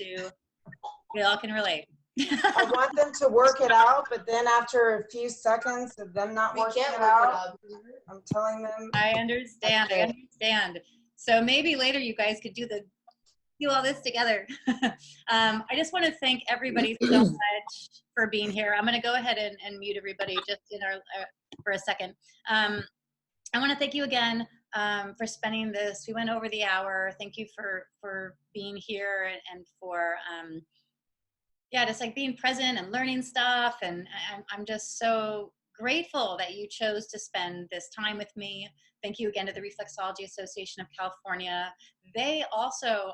I want them to work it out, but then after a few seconds of them not working it out, I'm telling them. I understand. I understand. So maybe later you guys could do all this together. I just want to thank everybody so much for being here. I'm going to go ahead and mute everybody just for a second. I want to thank you again for spending this. We went over the hour. Thank you for being here, and for just like being present and learning stuff. And I'm just so grateful that you chose to spend this time with me. Thank you again to the Reflexology Association of California. They also,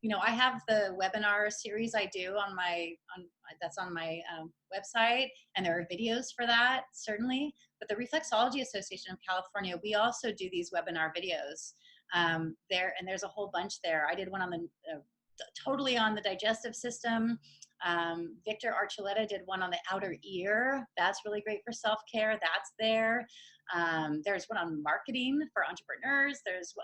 you know, I have the webinar series I do that's on my website, and there are videos for that, certainly. But the Reflexology Association of California, we also do these webinar videos there, and there's a whole bunch there. I did one on the totally on the digestive system. Victor Archuleta did one on the outer ear. That's really great for self-care. That's there. There's one on marketing for entrepreneurs. There's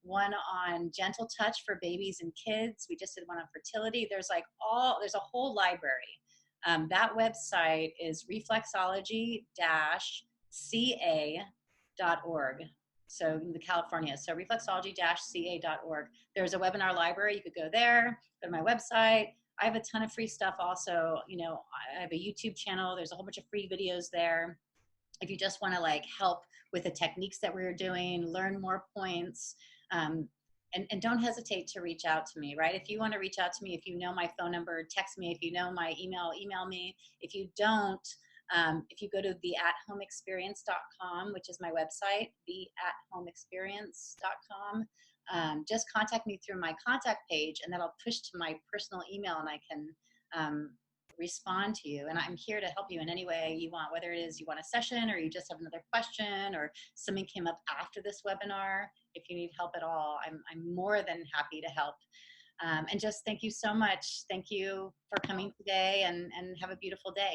one on gentle touch for babies and kids. We just did one on fertility. There's a whole library. That website is reflexology-ca.org. So in the California, so reflexology-ca.org. There's a webinar library. You could go there, go to my website. I have a ton of free stuff also. You know, I have a YouTube channel. There's a whole bunch of free videos there. If you just want to like help with the techniques that we're doing, learn more points, and don't hesitate to reach out to me, right? If you want to reach out to me, if you know my phone number, text me. If you know my email, email me. If you don't, if you go to theathomeexperience.com, which is my website, theathomeexperience.com, just contact me through my contact page, and that'll push to my personal email, and I can respond to you. And I'm here to help you in any way you want, whether it is you want a session, or you just have another question, or something came up after this webinar. If you need help at all, I'm more than happy to help. And just thank you so much. Thank you for coming today, and have a beautiful day.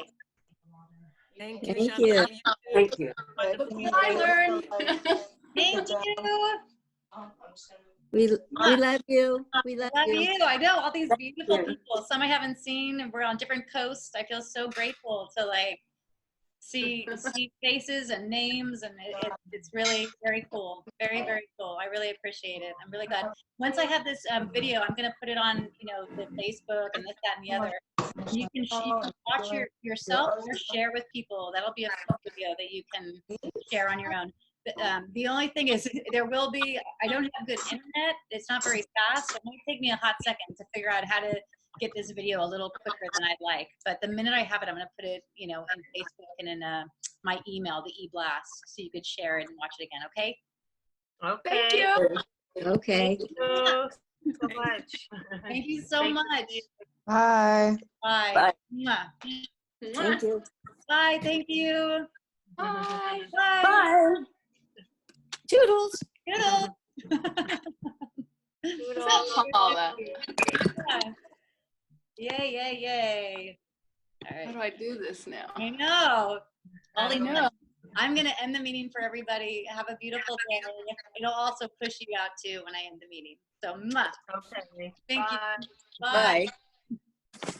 Thank you. Thank you. Thank you. I learned. Thank you. We love you. We love Love you. you. I know all these beautiful people. Some I haven't seen, and we're on different coasts. I feel so grateful to like see faces and names, and it's really very cool. Very, very cool. I really appreciate it. I'm really glad. Once I have this video, I'm gonna put it on, the Facebook and this, that, and the other. You can watch yourself or share with people. That'll be a fun video that you can share on your own. The only thing is, I don't have good internet. It's not very fast. So it might take me a hot second to figure out how to get this video a little quicker than I'd like. But the minute I have it, I'm going to put it, in Facebook and in my email, the e-blast, so you could share it and watch it again. Okay? Okay. Thank you. Okay. Thank you so much. Thank you so much. Bye. Bye. Bye. Mwah. Thank you. Bye. Thank you. Bye. Bye. Bye. Toodles. Toodles. Paula. Yay, yay, yay. All How right. do I do this now? I know. I know. I'm going to end the meeting for everybody. Have a beautiful day. It'll also push you out too when I end the meeting. So, mwah. Okay. Thank you. Bye. Bye. Bye.